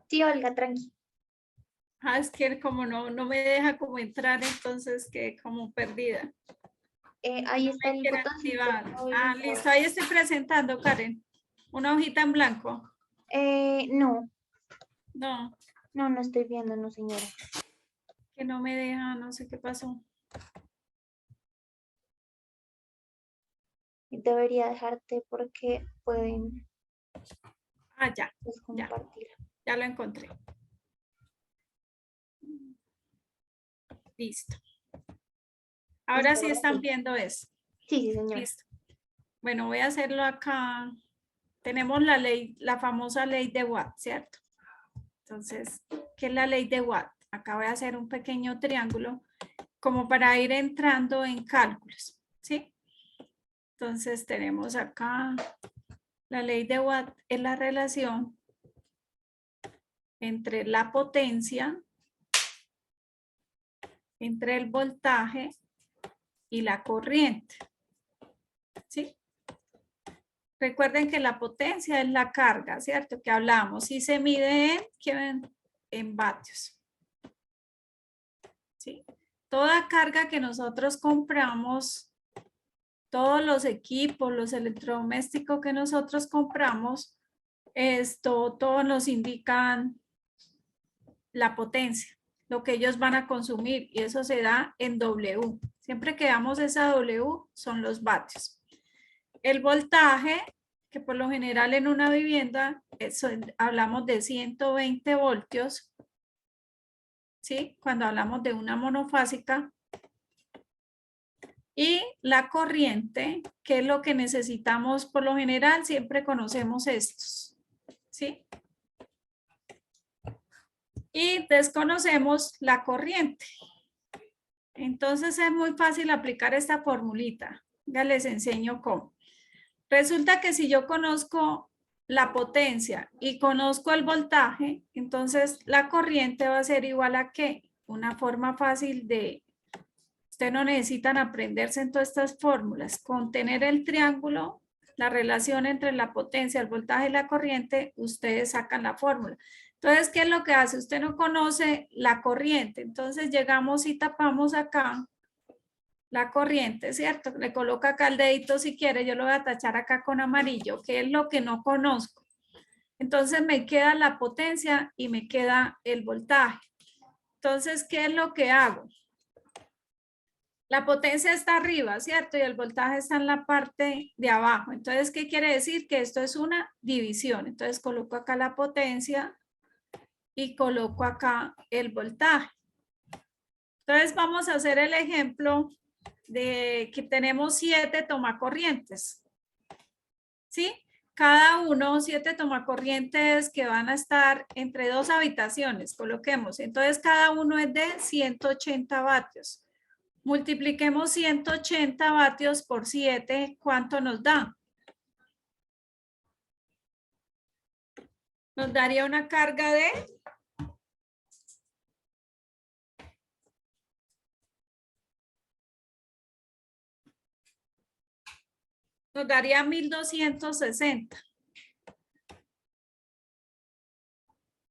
Sí, Olga, tranqui. Ah, es que como no me deja como entrar, entonces quedé como perdida. Ahí está el Quiero botoncito. activar. Ah, listo, ahí estoy presentando, Karen. Una hojita en blanco. No, No, no estoy viendo, no, señora. que no me deja, no sé qué pasó. Debería dejarte porque pueden Ah, ya, compartir. ya lo encontré. Listo. Ahora Listo, sí ahora están sí. viendo eso. Sí, señora. Listo. Bueno, voy a hacerlo acá. Tenemos la ley, la famosa ley de Watt, ¿cierto? Entonces, ¿qué es la ley de Watt? Acá voy a hacer un pequeño triángulo como para ir entrando en cálculos, ¿sí? Entonces tenemos acá la ley de Watt, es la relación entre la potencia, entre el voltaje y la corriente, ¿sí? Recuerden que la potencia es la carga, ¿cierto? Que hablamos, y se mide en vatios, ¿sí? Toda carga que nosotros compramos, todos los equipos, los electrodomésticos que nosotros compramos, todos nos indican la potencia, lo que ellos van a consumir, y eso se da en W. Siempre que damos esa W son los vatios. El voltaje, que por lo general en una vivienda hablamos de 120 voltios, ¿sí? Cuando hablamos de una monofásica. Y la corriente, que es lo que necesitamos por lo general, siempre conocemos estos, ¿sí? Y desconocemos la corriente. Entonces es muy fácil aplicar esta formulita. Ya les enseño cómo. Resulta que si yo conozco la potencia y conozco el voltaje, entonces la corriente va a ser igual a ¿qué? Una forma fácil de... Ustedes no necesitan aprenderse en todas estas fórmulas. Con tener el triángulo, la relación entre la potencia, el voltaje y la corriente, ustedes sacan la fórmula. Entonces, ¿qué es lo que hace? Usted no conoce la corriente. Entonces llegamos y tapamos acá la corriente, ¿cierto? Le coloca acá el dedito si quiere. Yo lo voy a tachar acá con amarillo, que es lo que no conozco. Entonces me queda la potencia y me queda el voltaje. Entonces, ¿qué es lo que hago? La potencia está arriba, ¿cierto? Y el voltaje está en la parte de abajo. Entonces, ¿qué quiere decir? Que esto es una división. Entonces, coloco acá la potencia y coloco acá el voltaje. Entonces, vamos a hacer el ejemplo de que tenemos 7 tomacorrientes. ¿Sí? Cada uno, 7 tomacorrientes que van a estar entre 2 habitaciones, coloquemos. Entonces, cada uno es de 180 vatios. Multipliquemos 180 vatios por 7, ¿cuánto nos da? Nos daría una carga de... Nos daría 1260.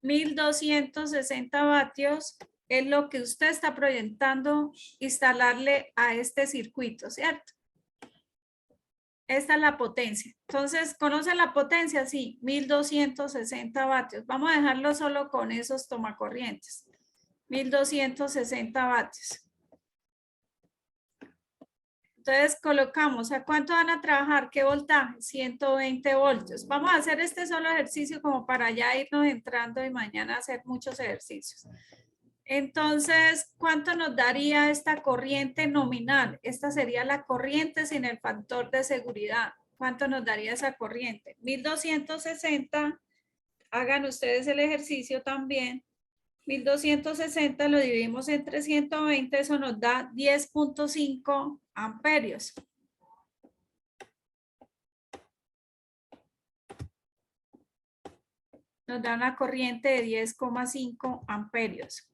1260 vatios es lo que usted está proyectando instalarle a este circuito, ¿cierto? Esta es la potencia. Entonces, ¿conocen la potencia? Sí, 1260 vatios. Vamos a dejarlo solo con esos tomacorrientes. 1260 vatios. Entonces colocamos, ¿a cuánto van a trabajar? ¿Qué voltaje? 120 voltios. Vamos a hacer este solo ejercicio como para ya irnos entrando y mañana hacer muchos ejercicios. Entonces, ¿cuánto nos daría esta corriente nominal? Esta sería la corriente sin el factor de seguridad. ¿Cuánto nos daría esa corriente? 1260. Hagan ustedes el ejercicio también. 1260 lo dividimos entre 120, eso nos da 10.5 amperios. Nos da una corriente de 10,5 amperios.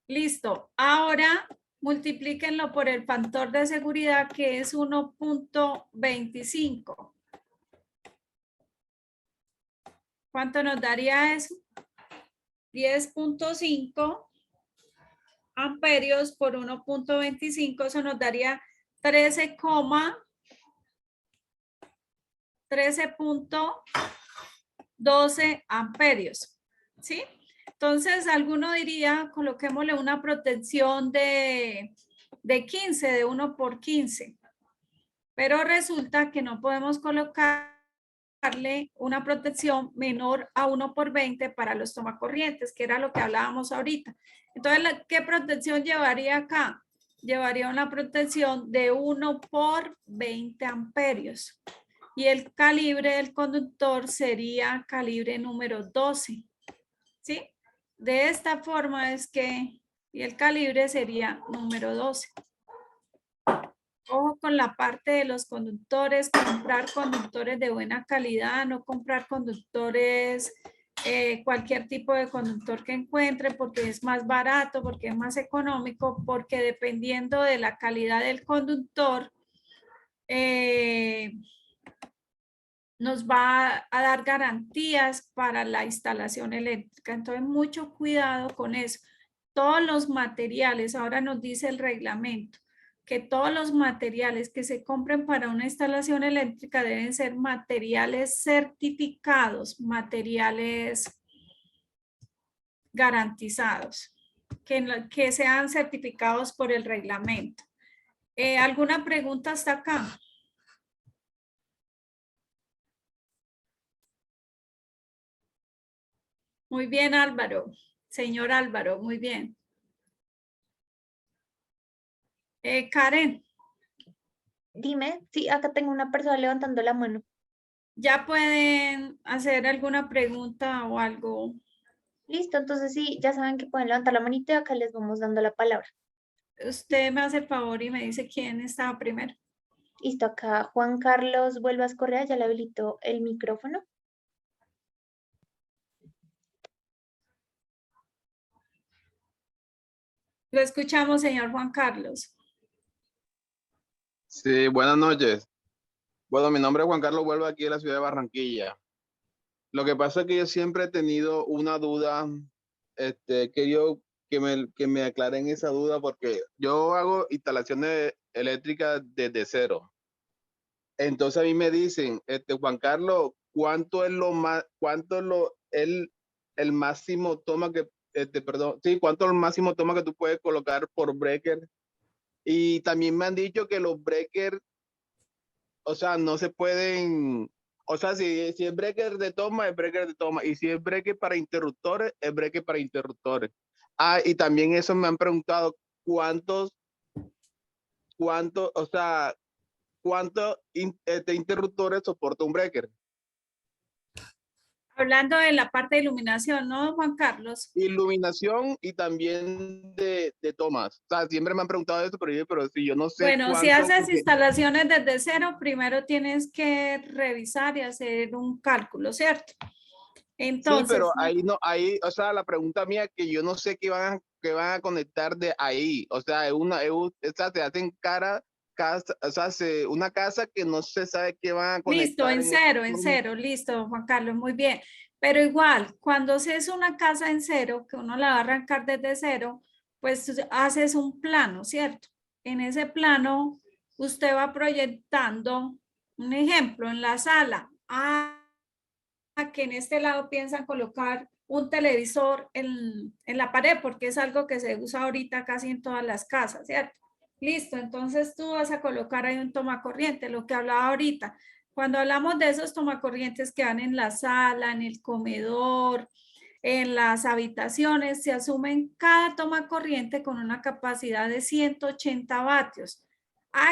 Listo. Ahora multiplíquenlo por el factor de seguridad que es 1.25. ¿Cuánto nos daría eso? 10.5 amperios por 1.25, eso nos daría 13.12 amperios. ¿Sí? Entonces, alguno diría, coloquémosle una protección de 15, de 1 por 15. Pero resulta que no podemos colocarle una protección menor a 1 por 20 para los tomacorrientes, que era lo que hablábamos ahorita. Entonces, ¿qué protección llevaría acá? Llevaría una protección de 1 por 20 amperios. Y el calibre del conductor sería calibre número 12. ¿Sí? De esta forma es que, y el calibre sería número 12. Ojo con la parte de los conductores, comprar conductores de buena calidad, no comprar conductores, cualquier tipo de conductor que encuentre porque es más barato, porque es más económico, porque dependiendo de la calidad del conductor, nos va a dar garantías para la instalación eléctrica. Entonces, mucho cuidado con eso. Todos los materiales, ahora nos dice el reglamento, que todos los materiales que se compren para una instalación eléctrica deben ser materiales certificados, materiales garantizados, que sean certificados por el reglamento. ¿Alguna pregunta hasta acá? Muy bien, Álvaro. Señor Álvaro, muy bien. Karen. Dime, sí, acá tengo una persona levantando la mano. ¿Ya pueden hacer alguna pregunta o algo? Listo, entonces sí, ya saben que pueden levantar la manito y acá les vamos dando la palabra. Usted me hace el favor y me dice quién estaba primero. Listo, acá Juan Carlos Vuelvas Correa, ya le habilitó el micrófono. Lo escuchamos, señor Juan Carlos. Sí, buenas noches. Bueno, mi nombre es Juan Carlos, vuelvo aquí de la ciudad de Barranquilla. Lo que pasa es que yo siempre he tenido una duda, quería que me aclaren esa duda porque yo hago instalaciones eléctricas desde cero. Entonces a mí me dicen, Juan Carlos, ¿cuánto es el máximo toma que, cuánto es el máximo toma que tú puedes colocar por breaker? Y también me han dicho que los breakers, o sea, no se pueden, o sea, si es breaker de toma, es breaker de toma. Y si es breaker para interruptores, es breaker para interruptores. Ah, y también eso me han preguntado, ¿cuántos interruptores soporta un breaker? Hablando de la parte de iluminación, ¿no, Juan Carlos? Iluminación y también de tomas. O sea, siempre me han preguntado eso, pero si yo no sé. Bueno, si haces instalaciones desde cero, primero tienes que revisar y hacer un cálculo, ¿cierto? Entonces, sí, pero ahí, o sea, la pregunta mía es que yo no sé qué van a conectar de ahí. O sea, se hacen una casa que no se sabe qué van a conectar. Listo, en cero, listo, Juan Carlos, muy bien. Pero igual, cuando se es una casa en cero, que uno la va a arrancar desde cero, pues haces un plano, ¿cierto? En ese plano, usted va proyectando un ejemplo en la sala. Que en este lado piensan colocar un televisor en la pared, porque es algo que se usa ahorita casi en todas las casas, ¿cierto? Listo, entonces tú vas a colocar ahí un tomacorriente, lo que hablaba ahorita. Cuando hablamos de esos tomacorrientes que van en la sala, en el comedor, en las habitaciones, se asumen cada tomacorriente con una capacidad de 180 vatios.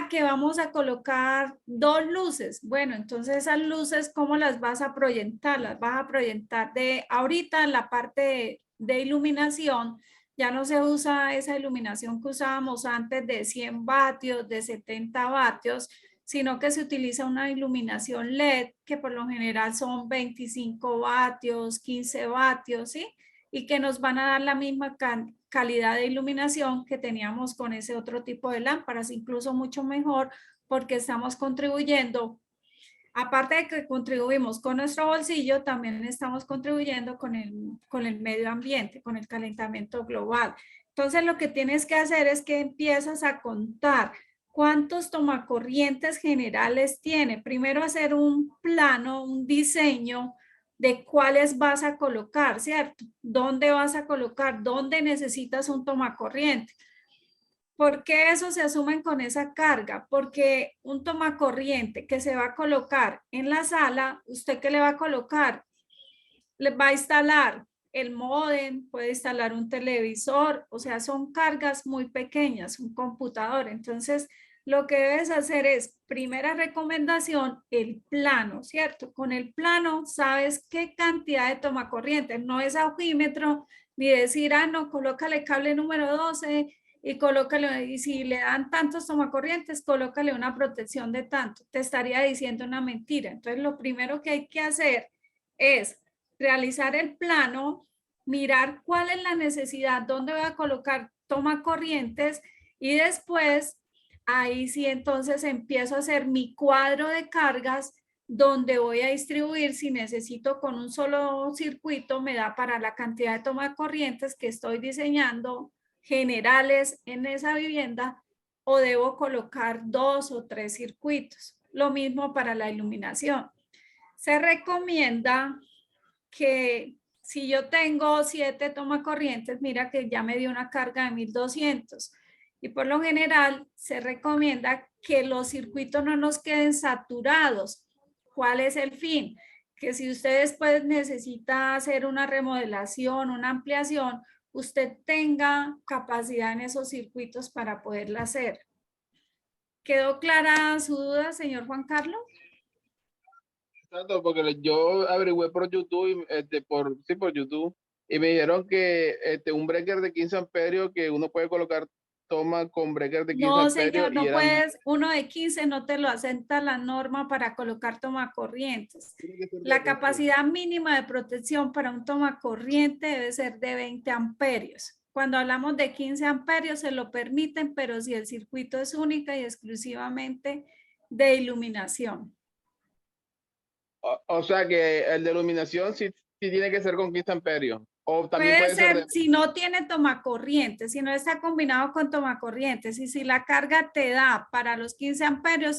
Que vamos a colocar 2 luces. Bueno, entonces esas luces, ¿cómo las vas a proyectar? Las vas a proyectar de ahorita en la parte de iluminación. Ya no se usa esa iluminación que usábamos antes de 100 vatios, de 70 vatios, sino que se utiliza una iluminación LED que por lo general son 25 vatios, 15 vatios, ¿sí? Y que nos van a dar la misma calidad de iluminación que teníamos con ese otro tipo de lámparas, incluso mucho mejor, porque estamos contribuyendo, aparte de que contribuimos con nuestro bolsillo, también estamos contribuyendo con el medio ambiente, con el calentamiento global. Entonces lo que tienes que hacer es que empiezas a contar cuántos tomacorrientes generales tiene. Primero hacer un plano, un diseño de cuáles vas a colocar, ¿cierto? ¿Dónde vas a colocar? ¿Dónde necesitas un tomacorriente? ¿Por qué eso se asumen con esa carga? Porque un tomacorriente que se va a colocar en la sala, ¿usted qué le va a colocar? Le va a instalar el módem, puede instalar un televisor, o sea, son cargas muy pequeñas, un computador. Entonces, lo que debes hacer es, primera recomendación, el plano, ¿cierto? Con el plano sabes qué cantidad de tomacorriente, no es ajímetro, ni decir, no, colócale cable número 12 y colócale, y si le dan tantos tomacorrientes, colócale una protección de tanto. Te estaría diciendo una mentira. Entonces, lo primero que hay que hacer es realizar el plano, mirar cuál es la necesidad, dónde voy a colocar tomacorrientes y después ahí sí entonces empiezo a hacer mi cuadro de cargas donde voy a distribuir. Si necesito con un solo circuito me da para la cantidad de tomacorrientes que estoy diseñando generales en esa vivienda, o debo colocar 2 o 3 circuitos. Lo mismo para la iluminación. Se recomienda que si yo tengo 7 tomacorrientes, mira que ya me dio una carga de 1200. Y por lo general se recomienda que los circuitos no nos queden saturados. ¿Cuál es el fin? Que si usted después necesita hacer una remodelación, una ampliación, usted tenga capacidad en esos circuitos para poderla hacer. ¿Quedó clara su duda, señor Juan Carlos? Exacto, porque yo averigüé por YouTube, por YouTube, y me dijeron que un breaker de 15 amperios que uno puede colocar toma con breaker de 15 No, amperios. señor, no y puedes, uno de 15 no te lo acepta la norma para colocar tomacorrientes. La capacidad mínima de protección para un tomacorriente debe ser de 20 amperios. Cuando hablamos de 15 amperios se lo permiten, pero si el circuito es única y exclusivamente de iluminación. O sea que el de iluminación sí tiene que ser con 15 amperios. O también Puede ser si no tiene tomacorrientes, si no está combinado con tomacorrientes, y si la carga te da para los 15 amperios,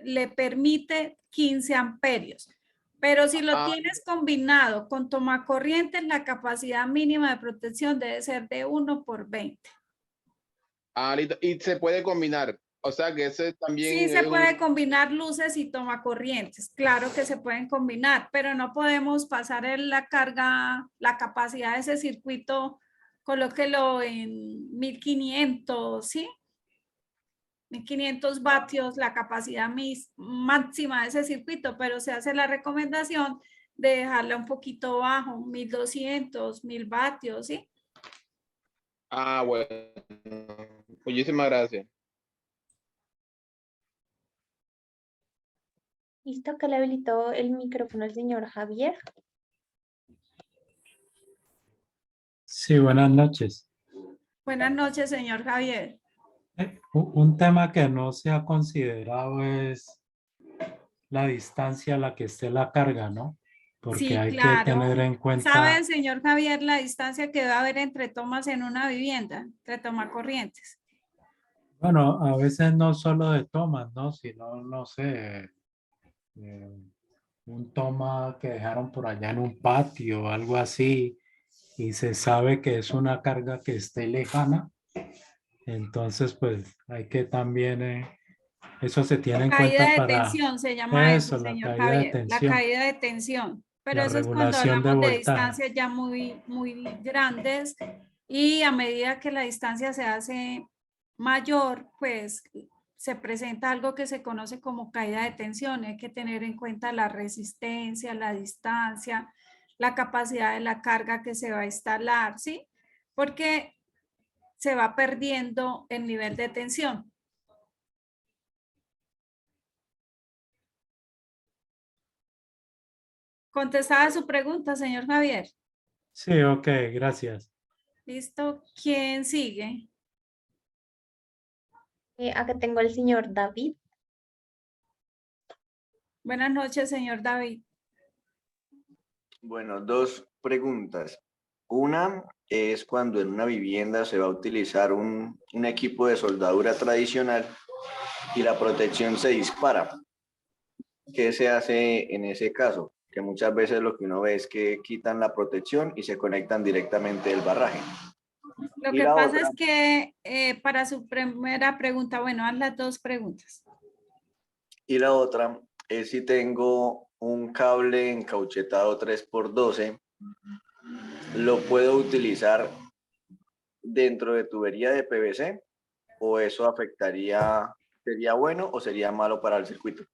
le permite 15 amperios. Pero si lo tienes combinado con tomacorrientes, la capacidad mínima de protección debe ser de 1 por 20. Listo. Y se puede combinar. O sea que ese también... Sí, se puede combinar luces y tomacorrientes. Claro que se pueden combinar, pero no podemos pasar la carga, la capacidad de ese circuito, colóquelo en 1500, ¿sí? 1500 vatios, la capacidad máxima de ese circuito, pero se hace la recomendación de dejarla un poquito bajo, 1200, 1000 vatios, ¿sí? Bueno. Muchísimas gracias. Listo, que le habilitó el micrófono el señor Javier. Sí, buenas noches. Buenas noches, señor Javier. Un tema que no se ha considerado es la distancia a la que esté la carga, ¿no? porque Sí, hay que claro. tener en cuenta, ¿Sabe, señor Javier, la distancia que debe haber entre tomas en una vivienda, entre tomacorrientes? bueno, a veces no solo de tomas, ¿no? Sino, no sé, un toma que dejaron por allá en un patio o algo así, y se sabe que es una carga que esté lejana, entonces pues hay que también, eso se tiene en Caída cuenta de para tensión se llama eso, la señor caída de Javier, la tensión, caída de tensión. Pero la eso es cuando regulación de hablamos de voltaje. distancias ya muy grandes y a medida que la distancia se hace mayor, pues se presenta algo que se conoce como caída de tensión. Hay que tener en cuenta la resistencia, la distancia, la capacidad de la carga que se va a instalar, ¿sí? Porque se va perdiendo el nivel de tensión. Contestada su pregunta, señor Javier. Sí, ok, gracias. Listo. ¿Quién sigue? Acá tengo al señor David. Buenas noches, señor David. Bueno, dos preguntas. Una es cuando en una vivienda se va a utilizar un equipo de soldadura tradicional y la protección se dispara. ¿Qué se hace en ese caso? Que muchas veces lo que uno ve es que quitan la protección y se conectan directamente del barraje. Lo Y que la pasa otra, es que para su primera pregunta, bueno, haz las dos preguntas. y la otra es si tengo un cable encauchetado 3x12, ¿lo puedo utilizar dentro de tubería de PVC o eso afectaría, sería bueno o sería malo para el circuito?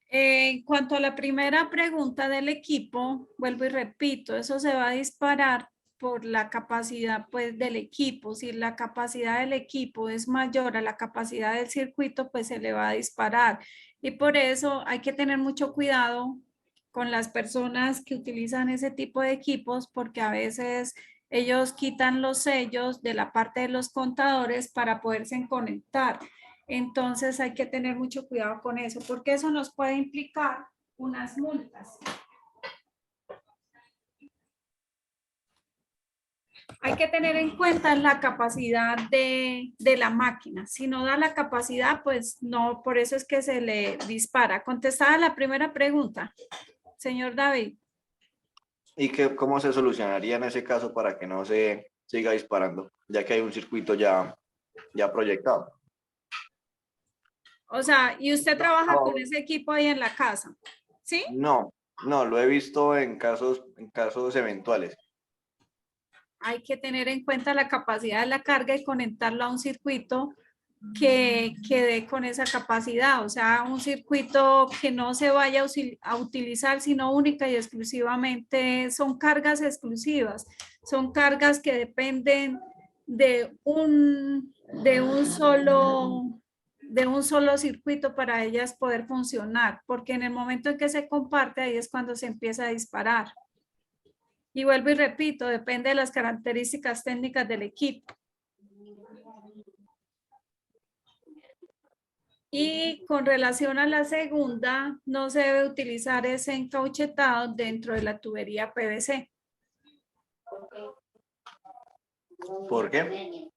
En cuanto a la primera pregunta del equipo, vuelvo y repito, eso se va a disparar por la capacidad pues del equipo. Si la capacidad del equipo es mayor a la capacidad del circuito, pues se le va a disparar. Y por eso hay que tener mucho cuidado con las personas que utilizan ese tipo de equipos, porque a veces ellos quitan los sellos de la parte de los contadores para poderse conectar. Entonces hay que tener mucho cuidado con eso, porque eso nos puede implicar unas multas. Hay que tener en cuenta la capacidad de la máquina. Si no da la capacidad, pues no, por eso es que se le dispara. Contestada la primera pregunta, señor David. ¿Y cómo se solucionaría en ese caso para que no se siga disparando, ya que hay un circuito ya proyectado? O sea, ¿y usted trabaja con ese equipo ahí en la casa? ¿Sí? No, lo he visto en casos eventuales. Hay que tener en cuenta la capacidad de la carga y conectarlo a un circuito que dé con esa capacidad, o sea, un circuito que no se vaya a utilizar, sino única y exclusivamente, son cargas exclusivas, son cargas que dependen de un solo circuito para ellas poder funcionar, porque en el momento en que se comparte, ahí es cuando se empieza a disparar. Y vuelvo y repito, depende de las características técnicas del equipo. Y con relación a la segunda, no se debe utilizar ese encauchetado dentro de la tubería PVC. ¿Por qué?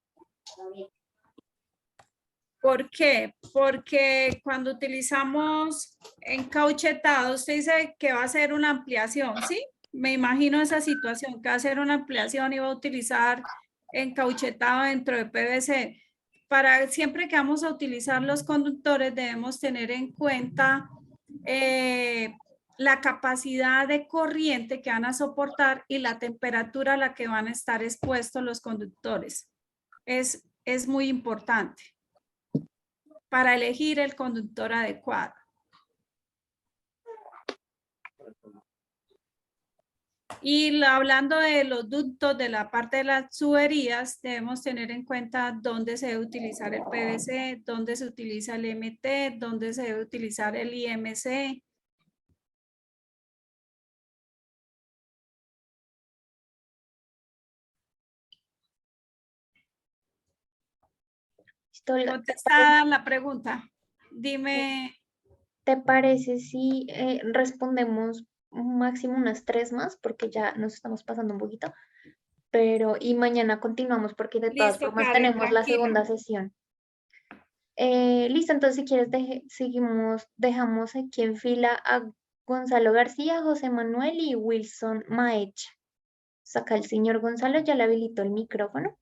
¿Por qué? Porque cuando utilizamos encauchetado, usted dice que va a hacer una ampliación, ¿sí? Me imagino esa situación, que va a hacer una ampliación y va a utilizar encauchetado dentro de PVC. Para siempre que vamos a utilizar los conductores, debemos tener en cuenta la capacidad de corriente que van a soportar y la temperatura a la que van a estar expuestos los conductores. Es muy importante para elegir el conductor adecuado. Y hablando de los ductos de la parte de las tuberías, debemos tener en cuenta dónde se debe utilizar el PVC, dónde se utiliza el MT, dónde se debe utilizar el IMC. Contestada la pregunta. Dime. ¿Te parece si respondemos máximo unas 3 más, porque ya nos estamos pasando un poquito. Pero, y mañana continuamos porque de todas Listo, formas Karen, tenemos la tranquila. segunda sesión. Listo, entonces si quieres dejamos aquí en fila a Gonzalo García, José Manuel y Wilson Maech. Saca el señor Gonzalo, ya le habilitó el micrófono.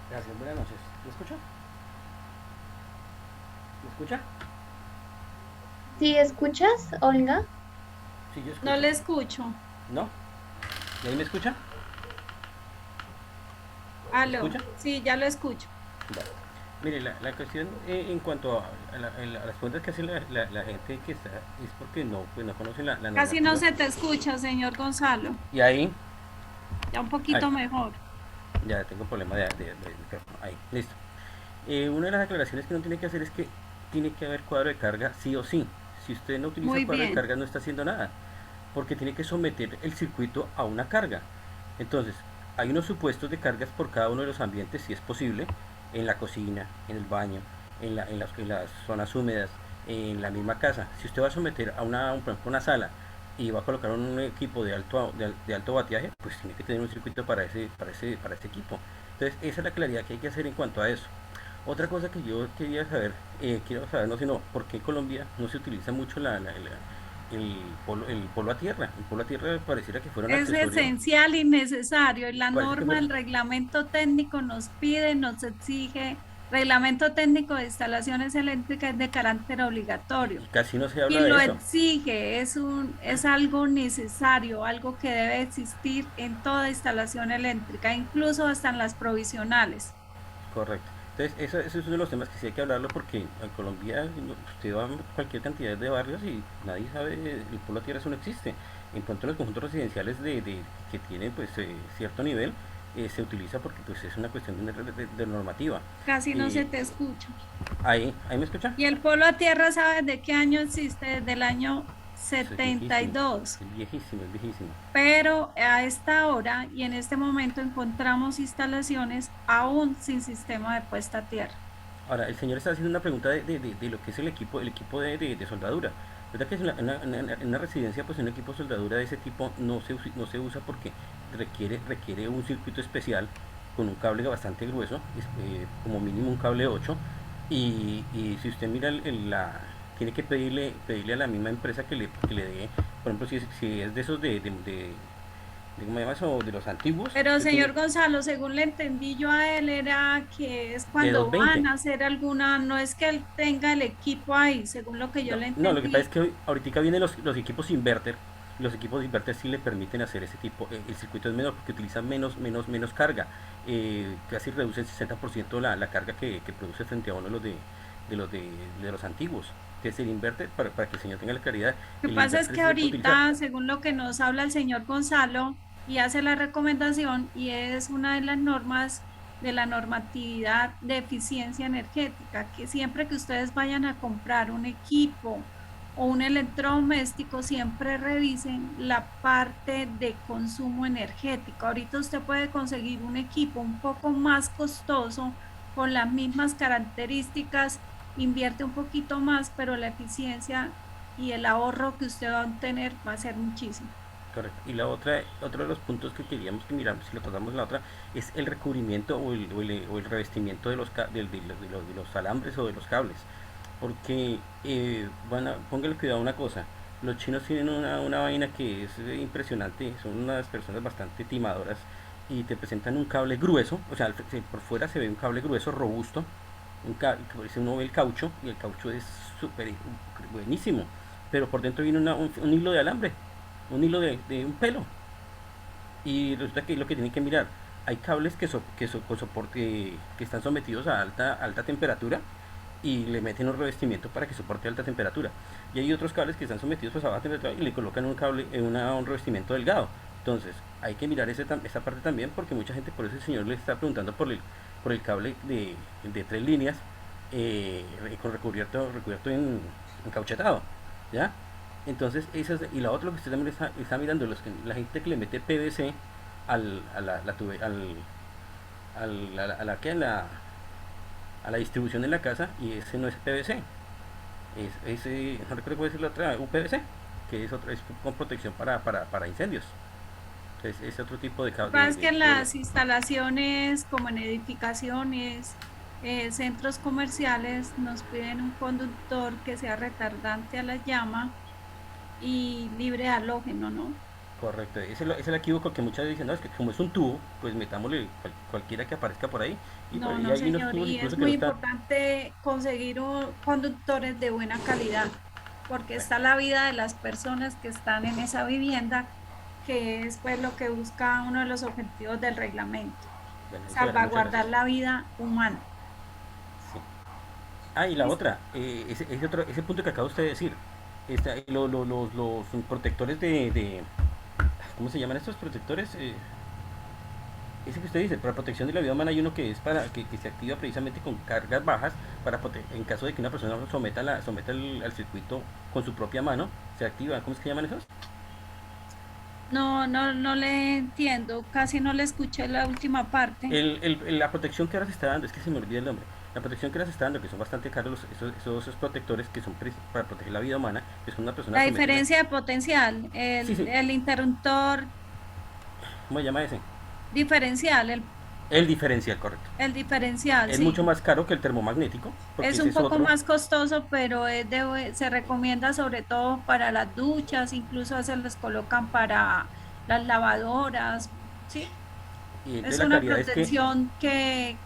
Gracias, buenas noches. ¿Me escucha? ¿Me escucha? ¿Sí escuchas, Olga? Sí, yo escucho. No le escucho. ¿No? ¿Y ahí me escucha? Aló. ¿Escucha? Sí, ya lo escucho. Vale. Mire, la cuestión en cuanto a las preguntas que hace la gente que está es porque no, pues no conocen la Casi no normativa. se te escucha, señor Gonzalo. Y ahí, Ya un poquito Ahí. mejor. ya tengo problema de micrófono. Ahí, listo. Una de las aclaraciones que uno tiene que hacer es que tiene que haber cuadro de carga sí o sí. Si usted no utiliza Muy cuadro de bien. carga no está haciendo nada, porque tiene que someter el circuito a una carga. Entonces, hay unos supuestos de cargas por cada uno de los ambientes, si es posible, en la cocina, en el baño, en las zonas húmedas, en la misma casa. Si usted va a someter a por ejemplo, una sala y va a colocar un equipo de alto bateaje, pues tiene que tener un circuito para ese equipo. Entonces, esa es la claridad que hay que hacer en cuanto a eso. Otra cosa que yo quería saber, quiero saber, no sé, no, ¿por qué en Colombia no se utiliza mucho el polo a tierra? El polo a tierra pareciera que fuera un Es accesorio. esencial y necesario. La Parece que norma, fuera- el reglamento técnico nos pide, nos exige. Reglamento técnico de instalaciones eléctricas de carácter obligatorio. Casi no se Y habla lo de eso. exige, es algo necesario, algo que debe existir en toda instalación eléctrica, incluso hasta en las provisionales. Correcto. Entonces, eso es uno de los temas que sí hay que hablarlo porque en Colombia usted va a cualquier cantidad de barrios y nadie sabe, el polo a tierra eso no existe. En cuanto a los conjuntos residenciales que tienen pues cierto nivel, se utiliza porque pues es una cuestión de normativa. Casi no Y se te escucha. ahí me escucha. Y el polo a tierra, ¿sabes de qué año existe? Desde el año Eso es 72. viejísimo, es viejísimo. Pero a esta hora y en este momento encontramos instalaciones aún sin sistema de puesta a tierra. Ahora, el señor está haciendo una pregunta de lo que es el equipo de soldadura. ¿Verdad que en una residencia, pues un equipo de soldadura de ese tipo no se usa porque requiere un circuito especial con un cable bastante grueso, como mínimo un cable 8, y si usted mira tiene que pedirle a la misma empresa que le dé, por ejemplo, si es de esos ¿cómo se llama eso? De los antiguos. Pero usted señor tiene Gonzalo, según le entendí yo a él, era que es de cuando 220. van a hacer alguna, no es que él tenga el equipo ahí, según lo que yo le No, lo que pasa entendí. es que ahorita vienen los equipos inverter. Y los equipos inverter sí le permiten hacer ese tipo. El circuito es menor porque utiliza menos carga. Casi reduce el 60% la carga que produce frente a uno de los antiguos. Entonces el inverter, para que el señor tenga la claridad, Lo que el pasa es inverter que sí se puede utilizar. ahorita, según lo que nos habla el señor Gonzalo, y hace la recomendación, y es una de las normas de la normatividad de eficiencia energética, que siempre que ustedes vayan a comprar un equipo o un electrodoméstico, siempre revisen la parte de consumo energético. Ahorita usted puede conseguir un equipo un poco más costoso con las mismas características, invierte un poquito más, pero la eficiencia y el ahorro que usted va a obtener va a ser muchísimo. Correcto. Y otro de los puntos que queríamos que miramos, si lo tratamos la otra, es el recubrimiento o el revestimiento de los alambres o de los cables. Porque, póngale cuidado a una cosa, los chinos tienen una vaina que es impresionante, son unas personas bastante timadoras y te presentan un cable grueso, o sea, por fuera se ve un cable grueso, robusto, uno ve el caucho y el caucho es súper buenísimo, pero por dentro viene un hilo de alambre, un hilo de un pelo. Y resulta que lo que tienen que mirar, hay cables con soporte, que están sometidos a alta temperatura y le meten un revestimiento para que soporte alta temperatura. Y hay otros cables que están sometidos pues, a baja temperatura y le colocan un revestimiento delgado. Entonces, hay que mirar esa parte también porque mucha gente, por eso el señor le está preguntando por el cable de 3 líneas con recubierto encauchetado, ¿ya? Entonces, y la otra, lo que usted también está mirando, la gente que le mete PVC a la distribución en la casa, y ese no es PVC, no recuerdo cuál es la otra, UPVC, que es con protección para incendios. Entonces, es otro tipo de Lo que pasa es que en las instalaciones, como en edificaciones, centros comerciales, nos piden un conductor que sea retardante a la llama y libre de halógeno, ¿no? Correcto, ese es el equívoco que muchas veces dicen, no, es que como es un tubo, pues metámosle cualquiera que aparezca por ahí. No, y no, hay unos señor, tubos y incluso es que no muy están. importante conseguir conductores de buena calidad, porque está la vida de las personas que están en esa vivienda, que es pues lo que busca uno de los objetivos del reglamento, Bueno, ahí se verá, muchas salvaguardar gracias. la vida humana. Sí. Ah, y la otra, ese punto que acaba usted de decir, los protectores ¿cómo se llaman estos protectores? Ese que usted dice, para protección de la vida humana hay uno que es para que se activa precisamente con cargas bajas en caso de que una persona someta al circuito con su propia mano, se activa. ¿Cómo es que se llaman esos? No, no, no le entiendo, casi no le escuché la última parte. La protección que ahora se está dando, es que se me olvida el nombre, la protección que ahora se está dando, que son bastante caros esos protectores que son para proteger la vida humana, que son una persona La sometida. diferencia de potencial, Sí, sí. el interruptor ¿Cómo se llama ese? diferencial, El diferencial, correcto. el diferencial, Es sí. mucho más caro que el termomagnético, porque Es ese un es poco otro. más costoso, pero se recomienda sobre todo para las duchas, incluso se les colocan para las lavadoras, ¿sí? Y entonces Es la una calidad es que protección que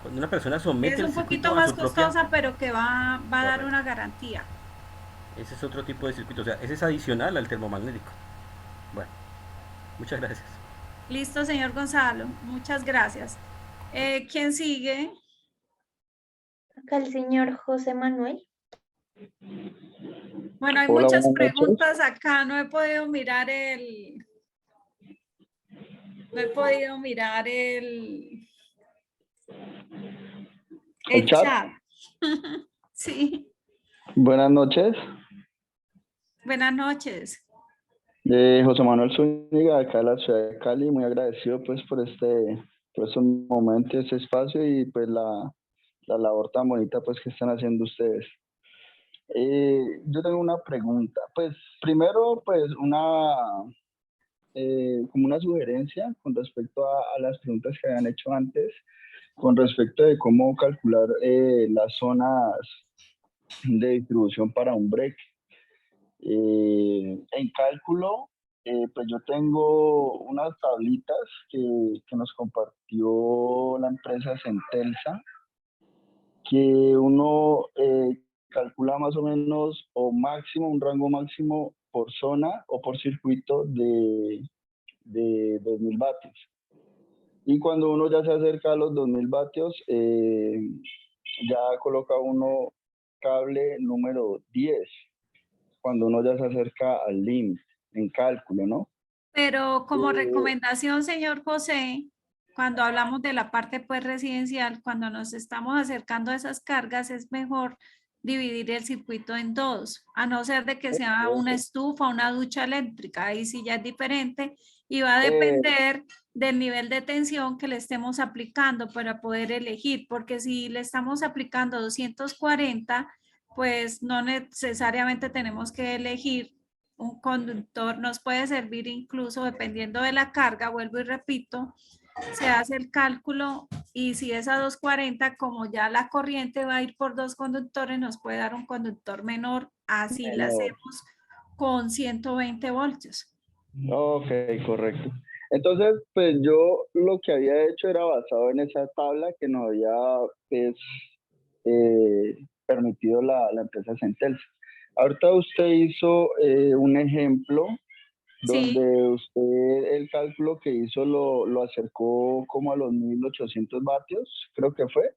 cuando una persona es somete el un poquito circuito a más su propia. costosa, pero que va a dar Correcto. una garantía. Ese es otro tipo de circuito, o sea, ese es adicional al termomagnético. Bueno, muchas gracias. Listo, señor Gonzalo, muchas gracias. ¿Quién sigue? Acá el señor José Manuel. Bueno, hay Hola, muchas buenas noches. preguntas acá, no he podido mirar el ¿El chat? chat. Sí, Buenas noches. buenas noches. José Manuel Zúñiga, acá de la ciudad de Cali, muy agradecido pues por estos momentos, este espacio y pues la labor tan bonita pues que están haciendo ustedes. Yo tengo una pregunta, pues primero pues como una sugerencia con respecto a las preguntas que habían hecho antes, con respecto de cómo calcular las zonas de distribución para un break. En cálculo, pues yo tengo unas tablitas que nos compartió la empresa Centelsa, que uno calcula más o menos o máximo, un rango máximo por zona o por circuito de 2000 vatios. Y cuando uno ya se acerca a los 2000 vatios, ya coloca uno cable número 10, cuando uno ya se acerca al límite en cálculo, ¿no? Pero como recomendación, señor José, cuando hablamos de la parte pues residencial, cuando nos estamos acercando a esas cargas, es mejor dividir el circuito en dos, a no ser de que sea una estufa, una ducha eléctrica, ahí sí ya es diferente y va a depender del nivel de tensión que le estemos aplicando para poder elegir, porque si le estamos aplicando 240, pues no necesariamente tenemos que elegir un conductor, nos puede servir incluso dependiendo de la carga, vuelvo y repito, se hace el cálculo y si es a 240, como ya la corriente va a ir por dos conductores, nos puede dar un conductor menor, así la hacemos con 120 voltios. Ok, correcto. Entonces, pues yo lo que había hecho era basado en esa tabla que nos había pues, permitido la empresa Centelsa. Ahorita usted hizo un ejemplo donde usted el cálculo que hizo lo acercó como a los 1800 vatios, creo que fue.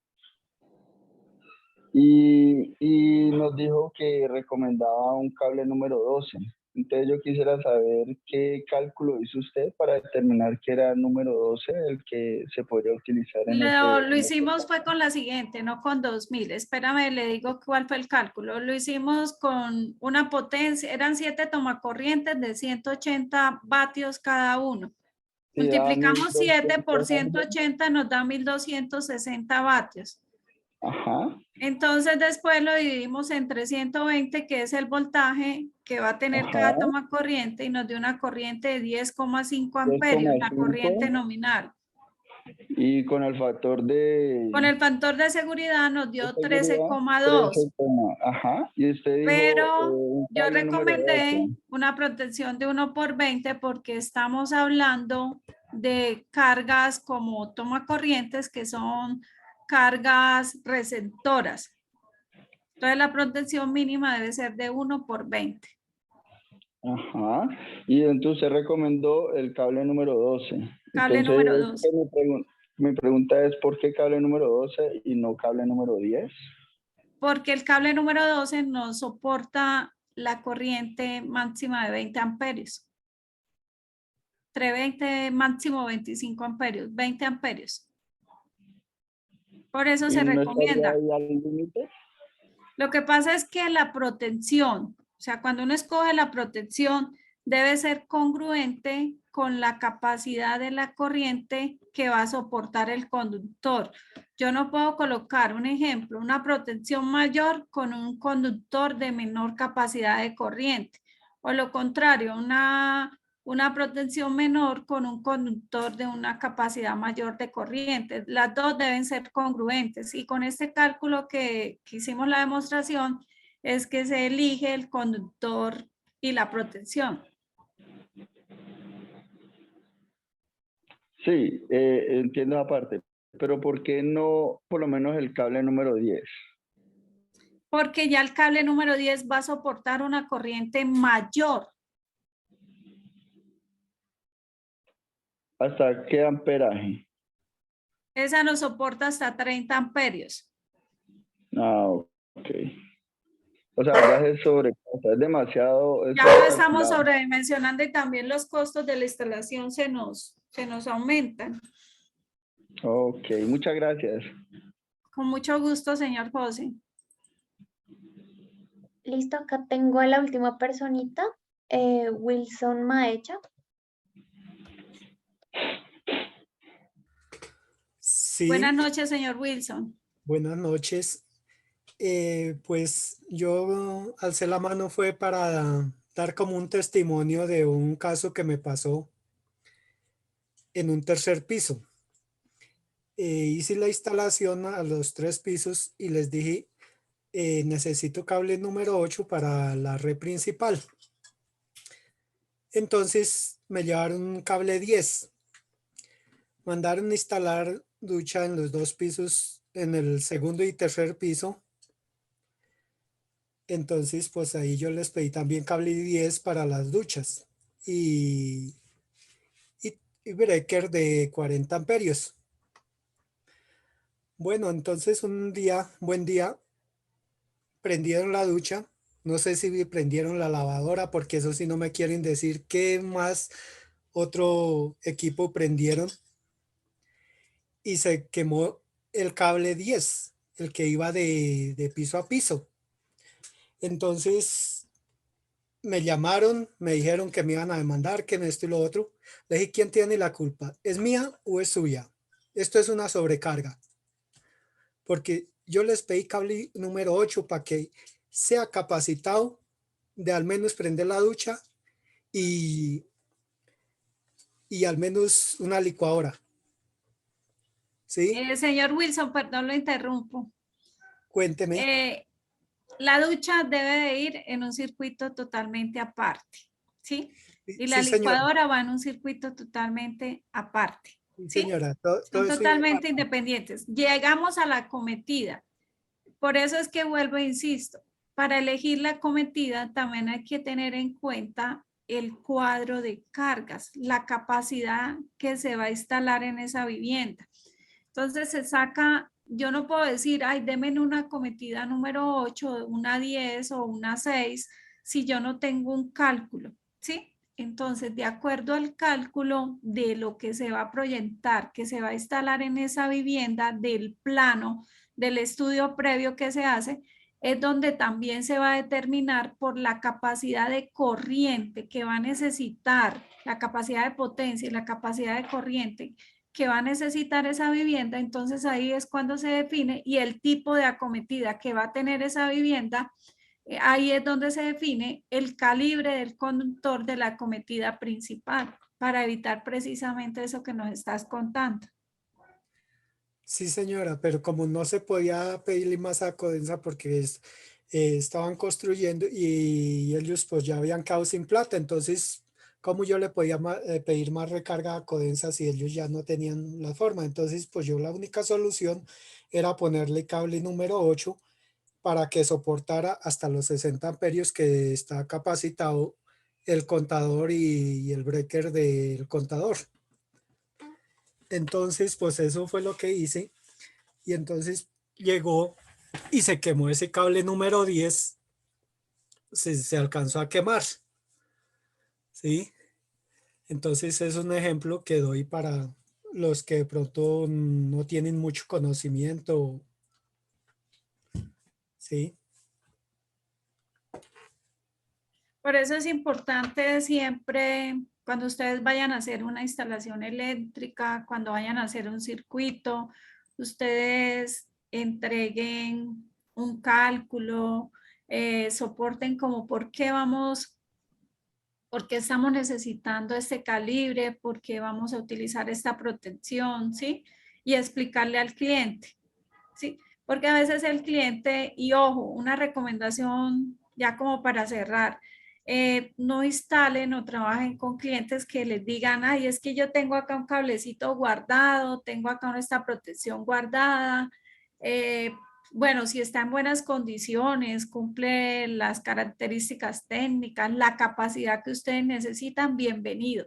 Y nos dijo que recomendaba un cable número 12. Entonces yo quisiera saber qué cálculo hizo usted para determinar que era el número 12 el que se podría utilizar en Lo hicimos fue con la siguiente, no con 2000. Espérame, le digo cuál fue el cálculo. Lo hicimos con una potencia, eran 7 tomacorrientes de 180 vatios cada uno. Sí, multiplicamos 7 por 180, nos da 1260 vatios. Ajá. Entonces después lo dividimos entre 120, que es el voltaje que va a tener cada Ajá. toma corriente, y nos dio una corriente de 10,5 amperios, la corriente 10,5. nominal. Y con el factor de Con el factor de seguridad nos dio seguridad, 13,2. Ajá. Y usted dijo Pero un yo cable número 12. recomendé una protección de 1/20 porque estamos hablando de cargas como toma corrientes, que son cargas receptoras. Entonces la protección mínima debe ser de 1/20. Ajá. Y entonces usted recomendó el cable número 12. Cable Entonces, número 12. mi pregunta es, ¿por qué cable número 12 y no cable número 10? Porque el cable número 12 no soporta la corriente máxima de 20 amperios. Entre 20, máximo 25 amperios, 20 amperios. Por eso se ¿Y no recomienda. estaría ahí al límite? Lo que pasa es que la protección, o sea, cuando uno escoge la protección, debe ser congruente con la capacidad de la corriente que va a soportar el conductor. Yo no puedo colocar, un ejemplo, una protección mayor con un conductor de menor capacidad de corriente. O lo contrario, una protección menor con un conductor de una capacidad mayor de corriente. Las dos deben ser congruentes, y con este cálculo que hicimos la demostración es que se elige el conductor y la protección. Sí, entiendo esa parte, pero ¿por qué no por lo menos el cable número 10? Porque ya el cable número 10 va a soportar una corriente mayor. ¿Hasta qué amperaje? Esa nos soporta hasta 30 amperios. Ah, ok. O sea, ya es es demasiado. Ya lo estamos sobredimensionando, y también los costos de la instalación se nos aumentan. Ok, muchas gracias. Con mucho gusto, señor José. Listo, acá tengo a la última personita, Wilson Maecha. Sí. Buenas noches, señor Wilson. Buenas noches. Pues yo alcé la mano fue para dar como un testimonio de un caso que me pasó en un tercer piso. Hice la instalación a los 3 pisos y les dije, necesito cable número 8 para la red principal. Entonces me llevaron un cable 10. Mandaron instalar ducha en los 2 pisos, en el segundo y tercer piso. Entonces, pues ahí yo les pedí también cable 10 para las duchas y breaker de 40 amperios. Bueno, entonces buen día, prendieron la ducha. No sé si prendieron la lavadora, porque eso sí no me quieren decir qué más otro equipo prendieron. Y se quemó el cable 10, el que iba de piso a piso. Entonces me llamaron, me dijeron que me iban a demandar, que esto y lo otro. Le dije, ¿quién tiene la culpa? ¿Es mía o es suya? Esto es una sobrecarga. Porque yo les pedí cable número 8 para que sea capacitado de al menos prender la ducha y al menos una licuadora. ¿Sí? Señor Wilson, perdón, lo interrumpo. Cuénteme. La ducha debe de ir en un circuito totalmente aparte, ¿sí? Y la Sí, licuadora va en un circuito totalmente aparte. Sí, ¿sí? señora. Son totalmente independientes. Llegamos a la acometida. Por eso es que vuelvo e insisto, para elegir la acometida también hay que tener en cuenta el cuadro de cargas, la capacidad que se va a instalar en esa vivienda. Entonces se saca, yo no puedo decir, ay, deme una acometida número 8, una 10 o una 6, si yo no tengo un cálculo, ¿sí? Entonces, de acuerdo al cálculo de lo que se va a proyectar, que se va a instalar en esa vivienda, del plano, del estudio previo que se hace, es donde también se va a determinar por la capacidad de corriente que va a necesitar, la capacidad de potencia y la capacidad de corriente que va a necesitar esa vivienda, entonces ahí es cuando se define, y el tipo de acometida que va a tener esa vivienda, ahí es donde se define el calibre del conductor de la acometida principal, para evitar precisamente eso que nos estás contando. Sí, señora, pero como no se podía pedirle más a Codensa porque estaban construyendo y ellos pues ya habían quedado sin plata, entonces, ¿cómo yo le podía pedir más recarga a Codensa si ellos ya no tenían la forma? Entonces, pues yo la única solución era ponerle cable número 8 para que soportara hasta los 60 amperios que está capacitado el contador y el breaker del contador. Entonces, pues eso fue lo que hice. Y entonces llegó y se quemó ese cable número 10. Se alcanzó a quemar. ¿Sí? Entonces es un ejemplo que doy para los que de pronto no tienen mucho conocimiento. ¿Sí? Por eso es importante siempre, cuando ustedes vayan a hacer una instalación eléctrica, cuando vayan a hacer un circuito, ustedes entreguen un cálculo, soporten como por qué estamos necesitando este calibre, por qué vamos a utilizar esta protección, ¿sí? Y explicarle al cliente, ¿sí? Porque a veces el cliente, y ojo, una recomendación ya como para cerrar, no instalen o trabajen con clientes que les digan, ay, es que yo tengo acá un cablecito guardado, tengo acá esta protección guardada. Bueno, si está en buenas condiciones, cumple las características técnicas, la capacidad que ustedes necesitan, bienvenido.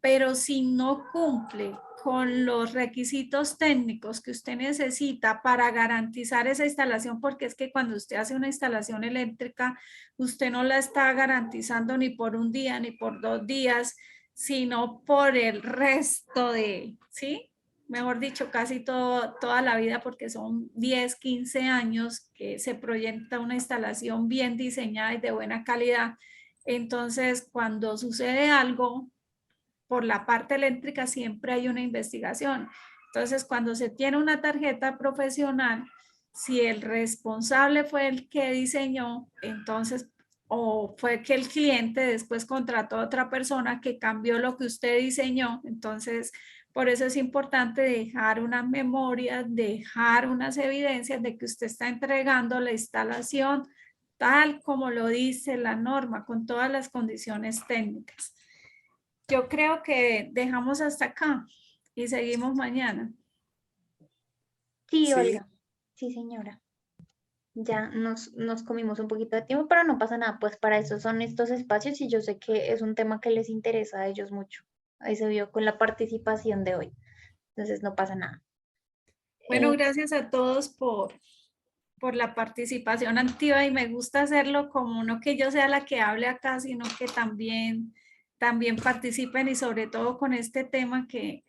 Pero si no cumple con los requisitos técnicos que usted necesita para garantizar esa instalación, porque es que cuando usted hace una instalación eléctrica, usted no la está garantizando ni por un día ni por 2 días, sino por el resto de, ¿sí? Mejor dicho, casi toda la vida, porque son 10, 15 años que se proyecta una instalación bien diseñada y de buena calidad. Entonces, cuando sucede algo, por la parte eléctrica siempre hay una investigación. Entonces, cuando se tiene una tarjeta profesional, si el responsable fue el que diseñó, entonces, o fue que el cliente después contrató a otra persona que cambió lo que usted diseñó, entonces, por eso es importante dejar unas memorias, dejar unas evidencias de que usted está entregando la instalación tal como lo dice la norma, con todas las condiciones técnicas. Yo creo que dejamos hasta acá y seguimos mañana. Sí, Sí. Olga. Sí, señora. Ya nos comimos un poquito de tiempo, pero no pasa nada, pues para eso son estos espacios y yo sé que es un tema que les interesa a ellos mucho. Ahí se vio con la participación de hoy. Entonces no pasa nada. Bueno, gracias a todos por la participación activa, y me gusta hacerlo como no que yo sea la que hable acá, sino que también participen, y sobre todo con este tema que